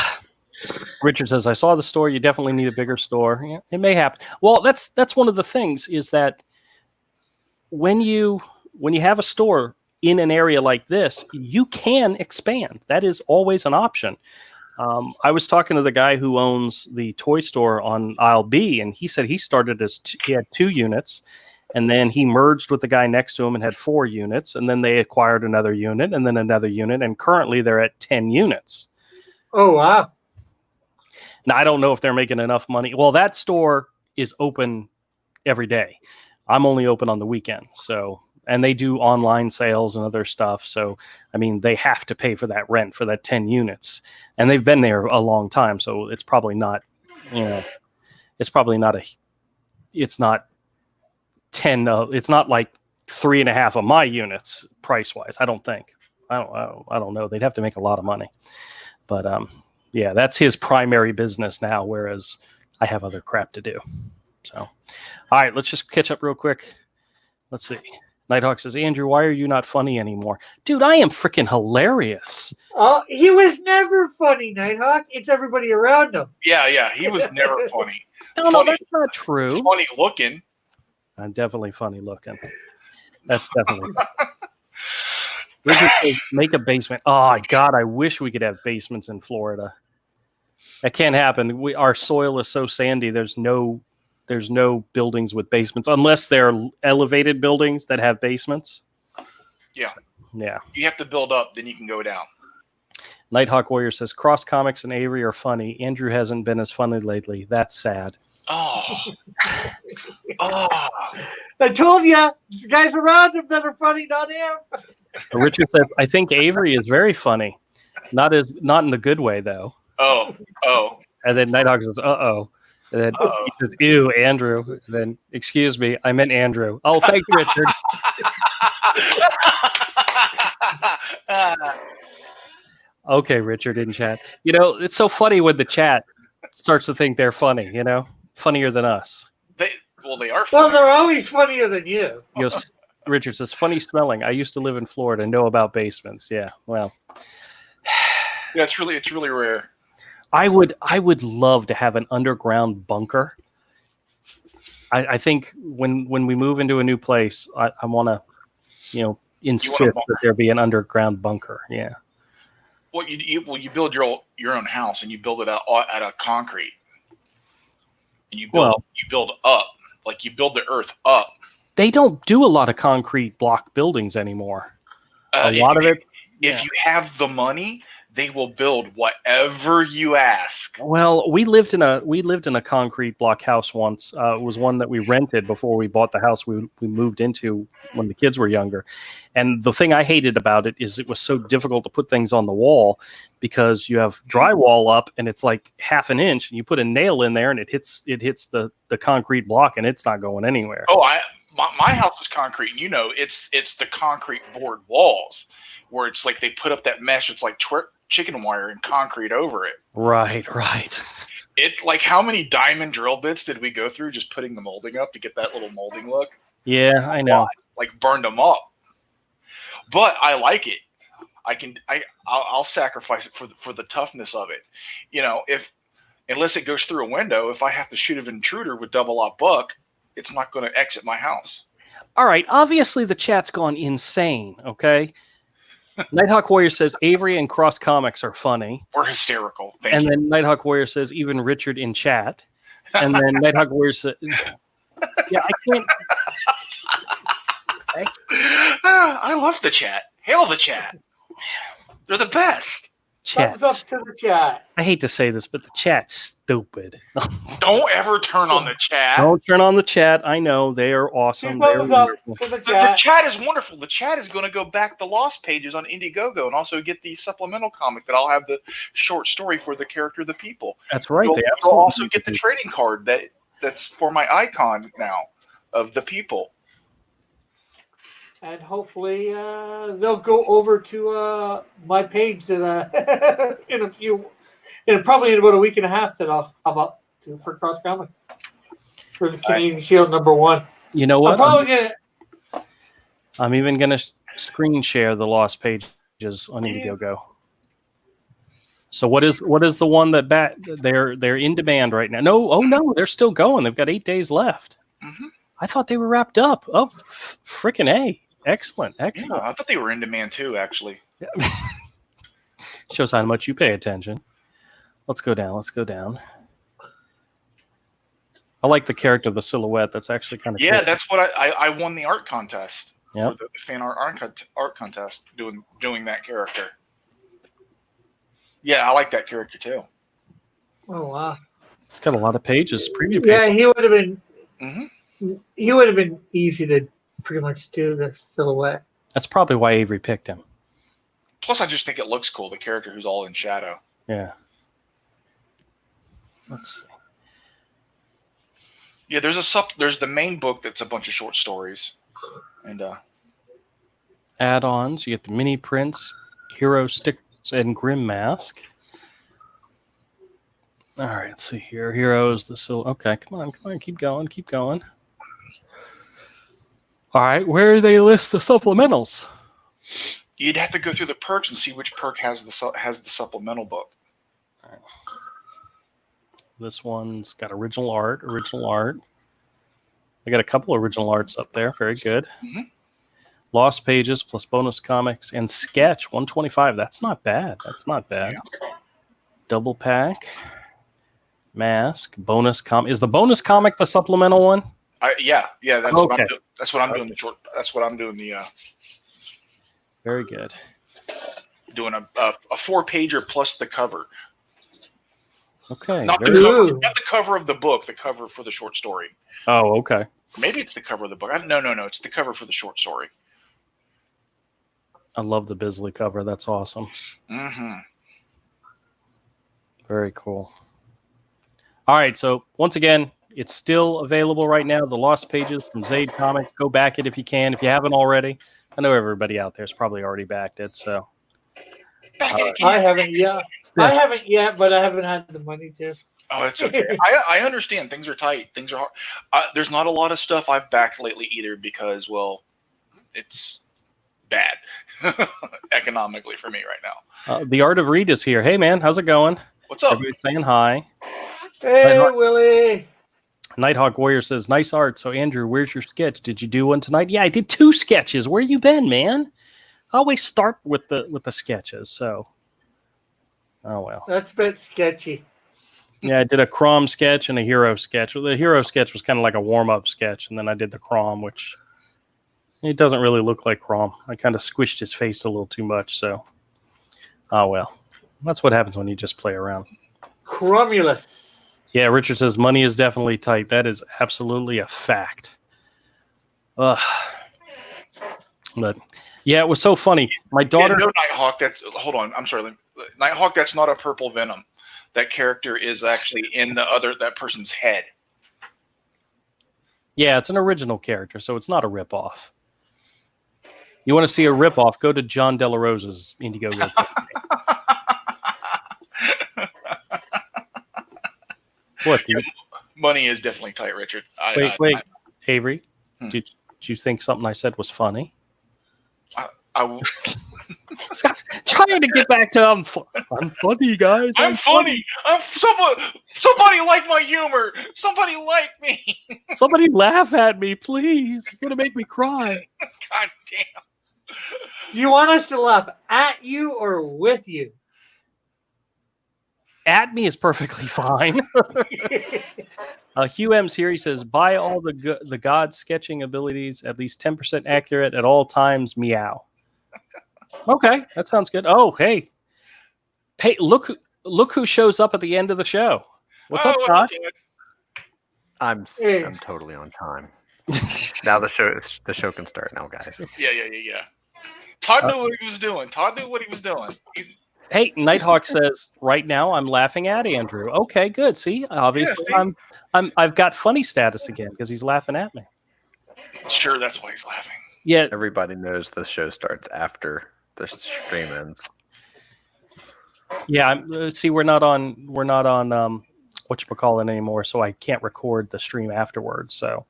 Richard says, I saw the store. You definitely need a bigger store. Yeah, it may happen. Well, that's one of the things is that when you have a store in an area like this, you can expand. That is always an option. I was talking to the guy who owns the toy store on aisle B, and he said he started he had 2 units, and then he merged with the guy next to him and had 4 units, and then they acquired another unit and then another unit, and currently they're at 10 units. Oh, wow. Now, I don't know if they're making enough money. Well, that store is open every day. I'm only open on the weekend, and they do online sales and other stuff. So, I mean, they have to pay for that rent for that 10 units. And they've been there a long time. So it's probably not, it's not 10. It's not like 3.5 of my units price wise. I don't think. I don't know. They'd have to make a lot of money. But yeah, that's his primary business now. Whereas I have other crap to do. So, all right, let's just catch up real quick. Let's see. Nighthawk says, Andrew, why are you not funny anymore? Dude, I am freaking hilarious. Oh, he was never funny, Nighthawk. It's everybody around him. Yeah, he was never funny. No, that's not true. Funny looking. I'm definitely funny looking. That's definitely. Richard says, make a basement. Oh, God, I wish we could have basements in Florida. That can't happen. Our soil is so sandy, there's no buildings with basements unless they're elevated buildings that have basements. Yeah. So, yeah. You have to build up, then you can go down. Nighthawk Warrior says, Cross Comics and Avery are funny. Andrew hasn't been as funny lately. That's sad. Oh. I told you, these guys around him that are funny, not him. Richard says, I think Avery is very funny. Not in the good way, though. Oh. And then Nighthawk says, uh-oh. And then he says, ew, Andrew. And then, excuse me, I meant Andrew. Oh, thank you, Richard. Okay, Richard in chat. It's so funny when the chat starts to think they're funny, funnier than us. They are funny. Well, they're always funnier than you. Richard says, funny smelling. I used to live in Florida, know about basements. Yeah, well. Yeah, it's really rare. I would love to have an underground bunker. I think when we move into a new place, I want to, insist that there be an underground bunker. Yeah. Well, you build your own house and you build it out of concrete, and you build up, like you build the earth up. They don't do a lot of concrete block buildings anymore. If you have the money, they will build whatever you ask. Well, we lived in a concrete block house once. It was one that we rented before we bought the house we moved into when the kids were younger. And the thing I hated about it is it was so difficult to put things on the wall because you have drywall up and it's like half an inch, and you put a nail in there and it hits the concrete block and it's not going anywhere. Oh, my house is concrete, and it's the concrete board walls where it's like they put up that mesh. It's like chicken wire and concrete over it. Right. It's like, how many diamond drill bits did we go through just putting the molding up to get that little molding look? Yeah, I know. Like burned them up. But I like it. I'll sacrifice it for the toughness of it. Unless it goes through a window, if I have to shoot an intruder with double-aught buck, it's not going to exit my house. All right. Obviously, the chat's gone insane. Okay. Nighthawk Warrior says Avery and Cross Comics are funny. We're hysterical. Thank you. Then Nighthawk Warrior says even Richard in chat. And then Nighthawk Warrior says, yeah, I can't. I love the chat. Hail the chat. They're the best. Chat. Thumbs up to the chat. I hate to say this, but the chat's stupid. Don't ever turn on the chat. Don't turn on the chat. I know they are awesome. Thumbs up to the chat. The chat is wonderful. The chat is going to go back the Lost pages on Indiegogo and also get the supplemental comic that I'll have the short story for the character of the people. That's right. They'll also get the trading card that's for my icon now of the people. And hopefully they'll go over to my page that probably in about a week and a half that I'll have up to for Cross Comics for the Canadian Shield #1. You know what? I'm even gonna screen share the Lost pages on Indiegogo. So what is the one that they're in demand right now? No, they're still going. They've got 8 days left. Mm-hmm. I thought they were wrapped up. Oh, frickin' A. Excellent. Yeah, I thought they were in demand too, actually. Shows how much you pay attention. Let's go down. I like the character of the silhouette. That's actually kind of cool. That's what I won the art contest. Yeah, the fan art contest doing that character. Yeah, I like that character too. Oh wow. It's got a lot of pages. Preview pages. Yeah, he would have been. Mm-hmm. He would have been easy to pretty much do the silhouette. That's probably why Avery picked him. Plus, I just think it looks cool. The character who's all in shadow. Yeah. Let's see. Yeah, there's the main book that's a bunch of short stories, and add-ons. You get the mini prints, hero stickers, and Grim Mask. All right, let's see here. Heroes, okay, come on, keep going. All right, where do they list the supplementals? You'd have to go through the perks and see which perk has the supplemental book. All right. This one's got original art. I got a couple original arts up there. Very good. Mm-hmm. Lost pages plus bonus comics and sketch 125. That's not bad. Yeah. Double pack. Mask. Bonus comic. Is the bonus comic the supplemental one? Yeah. That's what I'm doing. That's what I'm doing. That's what I'm doing. Very good. Doing a 4-pager plus the cover. Okay. Not the cover of the book. The cover for the short story. Oh, okay. Maybe it's the cover of the book. No. It's the cover for the short story. I love the Bisley cover. That's awesome. Mm-hmm. Very cool. All right. So once again, it's still available right now. The Lost pages from Zaid Comics. Go back it if you can. If you haven't already. I know everybody out there has probably already backed it. So I haven't yet. I haven't yet, but I haven't had the money to. Oh, it's okay. I understand. Things are tight. Things are hard. There's not a lot of stuff I've backed lately either because, well, it's bad economically for me right now. The Art of Reed is here. Hey, man. How's it going? What's up? Everybody's saying hi. Hey, Willie. Nighthawk Warrior says, nice art. So, Andrew, where's your sketch? Did you do one tonight? Yeah, I did 2 sketches. Where you been, man? I always start with the sketches. So, oh, well. That's a bit sketchy. Yeah, I did a Crom sketch and a hero sketch. The hero sketch was kind of like a warm-up sketch, and then I did the Crom, which it doesn't really look like Crom. I kind of squished his face a little too much, so oh well. That's what happens when you just play around. Cromulus. Yeah, Richard says money is definitely tight. That is absolutely a fact. But yeah, it was so funny. My daughter. Yeah, no, Nighthawk. Hold on. I'm sorry. Nighthawk. That's not a purple Venom. That character is actually in that person's head. Yeah, it's an original character, so it's not a ripoff. You want to see a ripoff? Go to John De La Rosa's Indiegogo. What? Dude? Money is definitely tight, Richard. Wait, Avery. Did you think something I said was funny? I will. Trying to get back to I'm funny, guys. I'm funny. Somebody like my humor. Somebody like me. Somebody laugh at me, please. You're gonna make me cry. God damn. Do you want us to laugh at you or with you? At me is perfectly fine. Hugh M's here. He says, buy all the god sketching abilities, at least 10% accurate at all times. Meow. Okay, that sounds good. Oh, hey. Hey, look who shows up at the end of the show. What's up, Todd? I'm totally on time. Now the show can start now, guys. Yeah. Todd knew what he was doing. Hey, Nighthawk says right now I'm laughing at Andrew. Okay, good. See, obviously I've got funny status again because he's laughing at me. Sure, that's why he's laughing. Yeah, everybody knows the show starts after the stream ends. Yeah, see, we're not on whatchamacallit anymore, so I can't record the stream afterwards. So,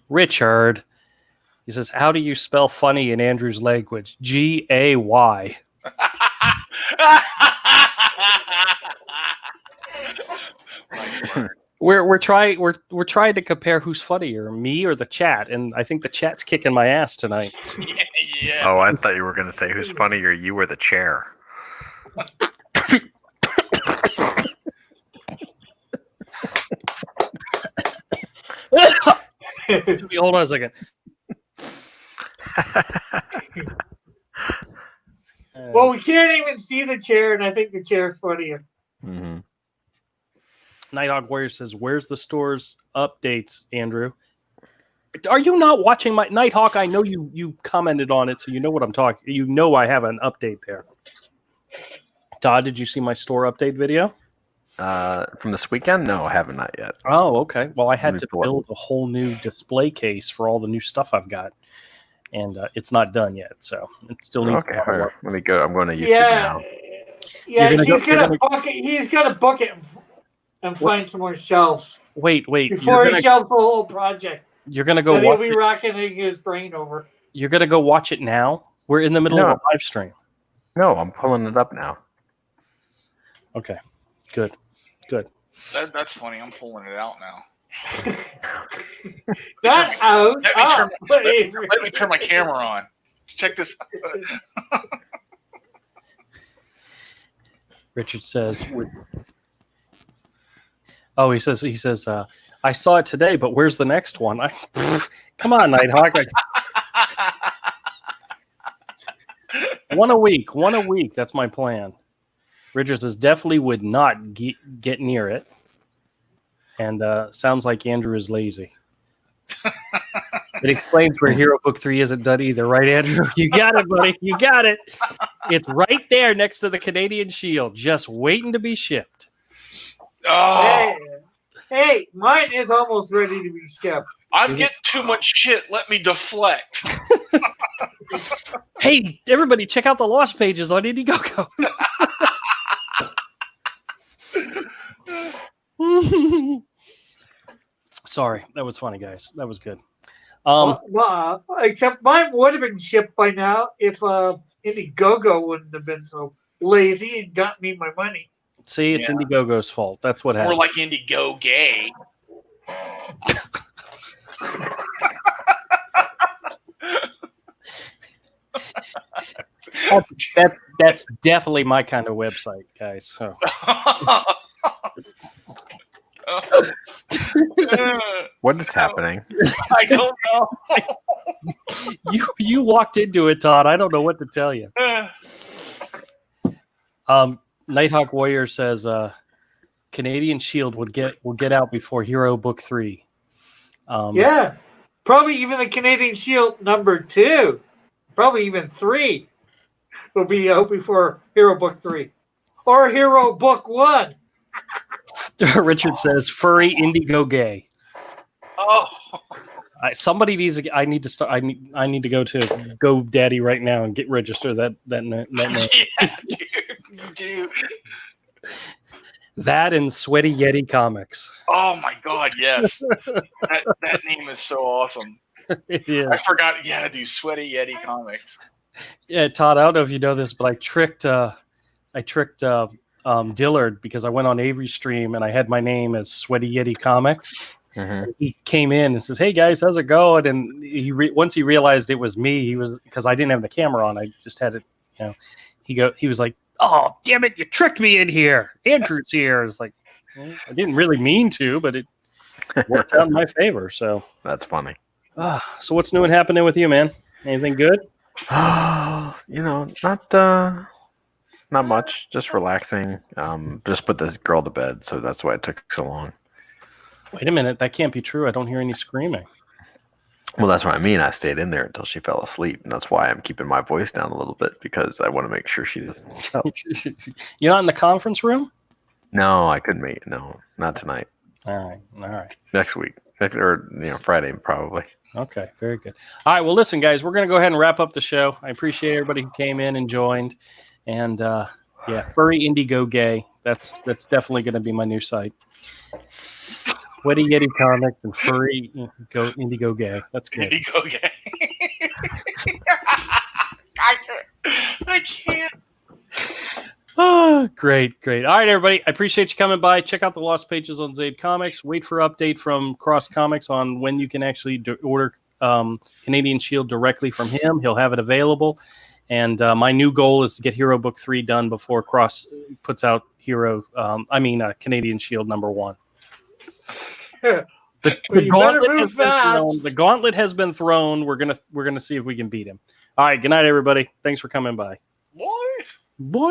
Richard, he says, "How do you spell funny in Andrew's language? Gay." We're trying to compare who's funnier, me or the chat, and I think the chat's kicking my ass tonight. Yeah. Oh, I thought you were going to say who's funnier, you or the chair. Hold on a second. Well, we can't even see the chair, and I think the chair's funnier. Mm-hmm. Nighthawk Warrior says, "Where's the store's updates, Andrew? Are you not watching my Nighthawk? I know you commented on it, so you know what I'm talking. You know I have an update there. Todd, did you see my store update video? From this weekend? No, I haven't, not yet. Oh, okay. Well, I had to build a whole new display case for all the new stuff I've got, and it's not done yet, so it still needs to work. Let me go. I'm going to YouTube now. Yeah, he's gonna book it and find some more shelves. Wait. Before he shelves the whole project. You're gonna go. He'll be rocketing his brain over. You're gonna go watch it now. We're in the middle of a live stream. No, I'm pulling it up now. Okay, good. That's funny. I'm pulling it out now. Let me turn my camera on. Check this out. Richard says, "Oh, he says, I saw it today, but where's the next one? Come on, Nighthawk. One a week. That's my plan." Richard says, "Definitely would not get near it." And sounds like Andrew is lazy. It explains where Hero Book 3 isn't done either, right, Andrew? You got it, buddy. You got it. It's right there next to the Canadian Shield, just waiting to be shipped. Oh. Hey, mine is almost ready to be shipped. I'm getting too much shit. Let me deflect. Hey, everybody, check out the Lost pages on Indiegogo. Sorry, that was funny, guys. That was good. Except mine would have been shipped by now if Indiegogo wouldn't have been so lazy and got me my money. See, it's Indiegogo's fault. That's what happened. More like Indigo gay. That's definitely my kind of website, guys. So. What is happening? I don't know. You walked into it, Todd. I don't know what to tell you. Nighthawk Warrior says Canadian Shield will get out before Hero Book 3. Yeah, probably even the Canadian Shield number 2, probably even 3 will be out before Hero Book 3 or Hero Book 1. Richard says furry indigo gay. Oh, somebody needs. I need to start. I need to go to GoDaddy right now and get registered that name. Yeah, dude. That and Sweaty Yeti Comics. Oh my God, yes. that name is so awesome. Yeah. I forgot. Yeah, dude, Sweaty Yeti Comics. Yeah, Todd. I don't know if you know this, but I tricked Dillard because I went on Avery's stream and I had my name as Sweaty Yeti Comics. Mm-hmm. He came in and says, "Hey guys, how's it going?" And once he realized it was me, he was, because I didn't have the camera on, I just had it. He was like, "Oh damn it, you tricked me in here. Andrew's here." It's like, well, I didn't really mean to, but it worked out in my favor. So that's funny. So what's new and happening with you, man? Anything good? Not much. Just relaxing. Just put this girl to bed, so that's why it took so long. Wait a minute, that can't be true. I don't hear any screaming. Well, that's what I mean. I stayed in there until she fell asleep, and that's why I'm keeping my voice down a little bit, because I want to make sure she doesn't. Oh. You're not in the conference room? No, I couldn't make it. No, not tonight. All right. Next week, Friday probably. Okay, very good. All right, well, listen, guys, we're going to go ahead and wrap up the show. I appreciate everybody who came in and joined, and Furry Indigo Gay. That's definitely going to be my new site. Sweaty Yeti Comics and Furry Indigo Gay. That's good. Indigo Gay. I can't. Oh, great. All right, everybody. I appreciate you coming by. Check out the Lost Pages on Zaid Comics. Wait for update from Cross Comics on when you can actually order Canadian Shield directly from him. He'll have it available. And my new goal is to get Hero Book 3 done before Cross puts out Canadian Shield #1. The gauntlet has been thrown. We're gonna see if we can beat him. All right. Good night, everybody. Thanks for coming by. What? Boy.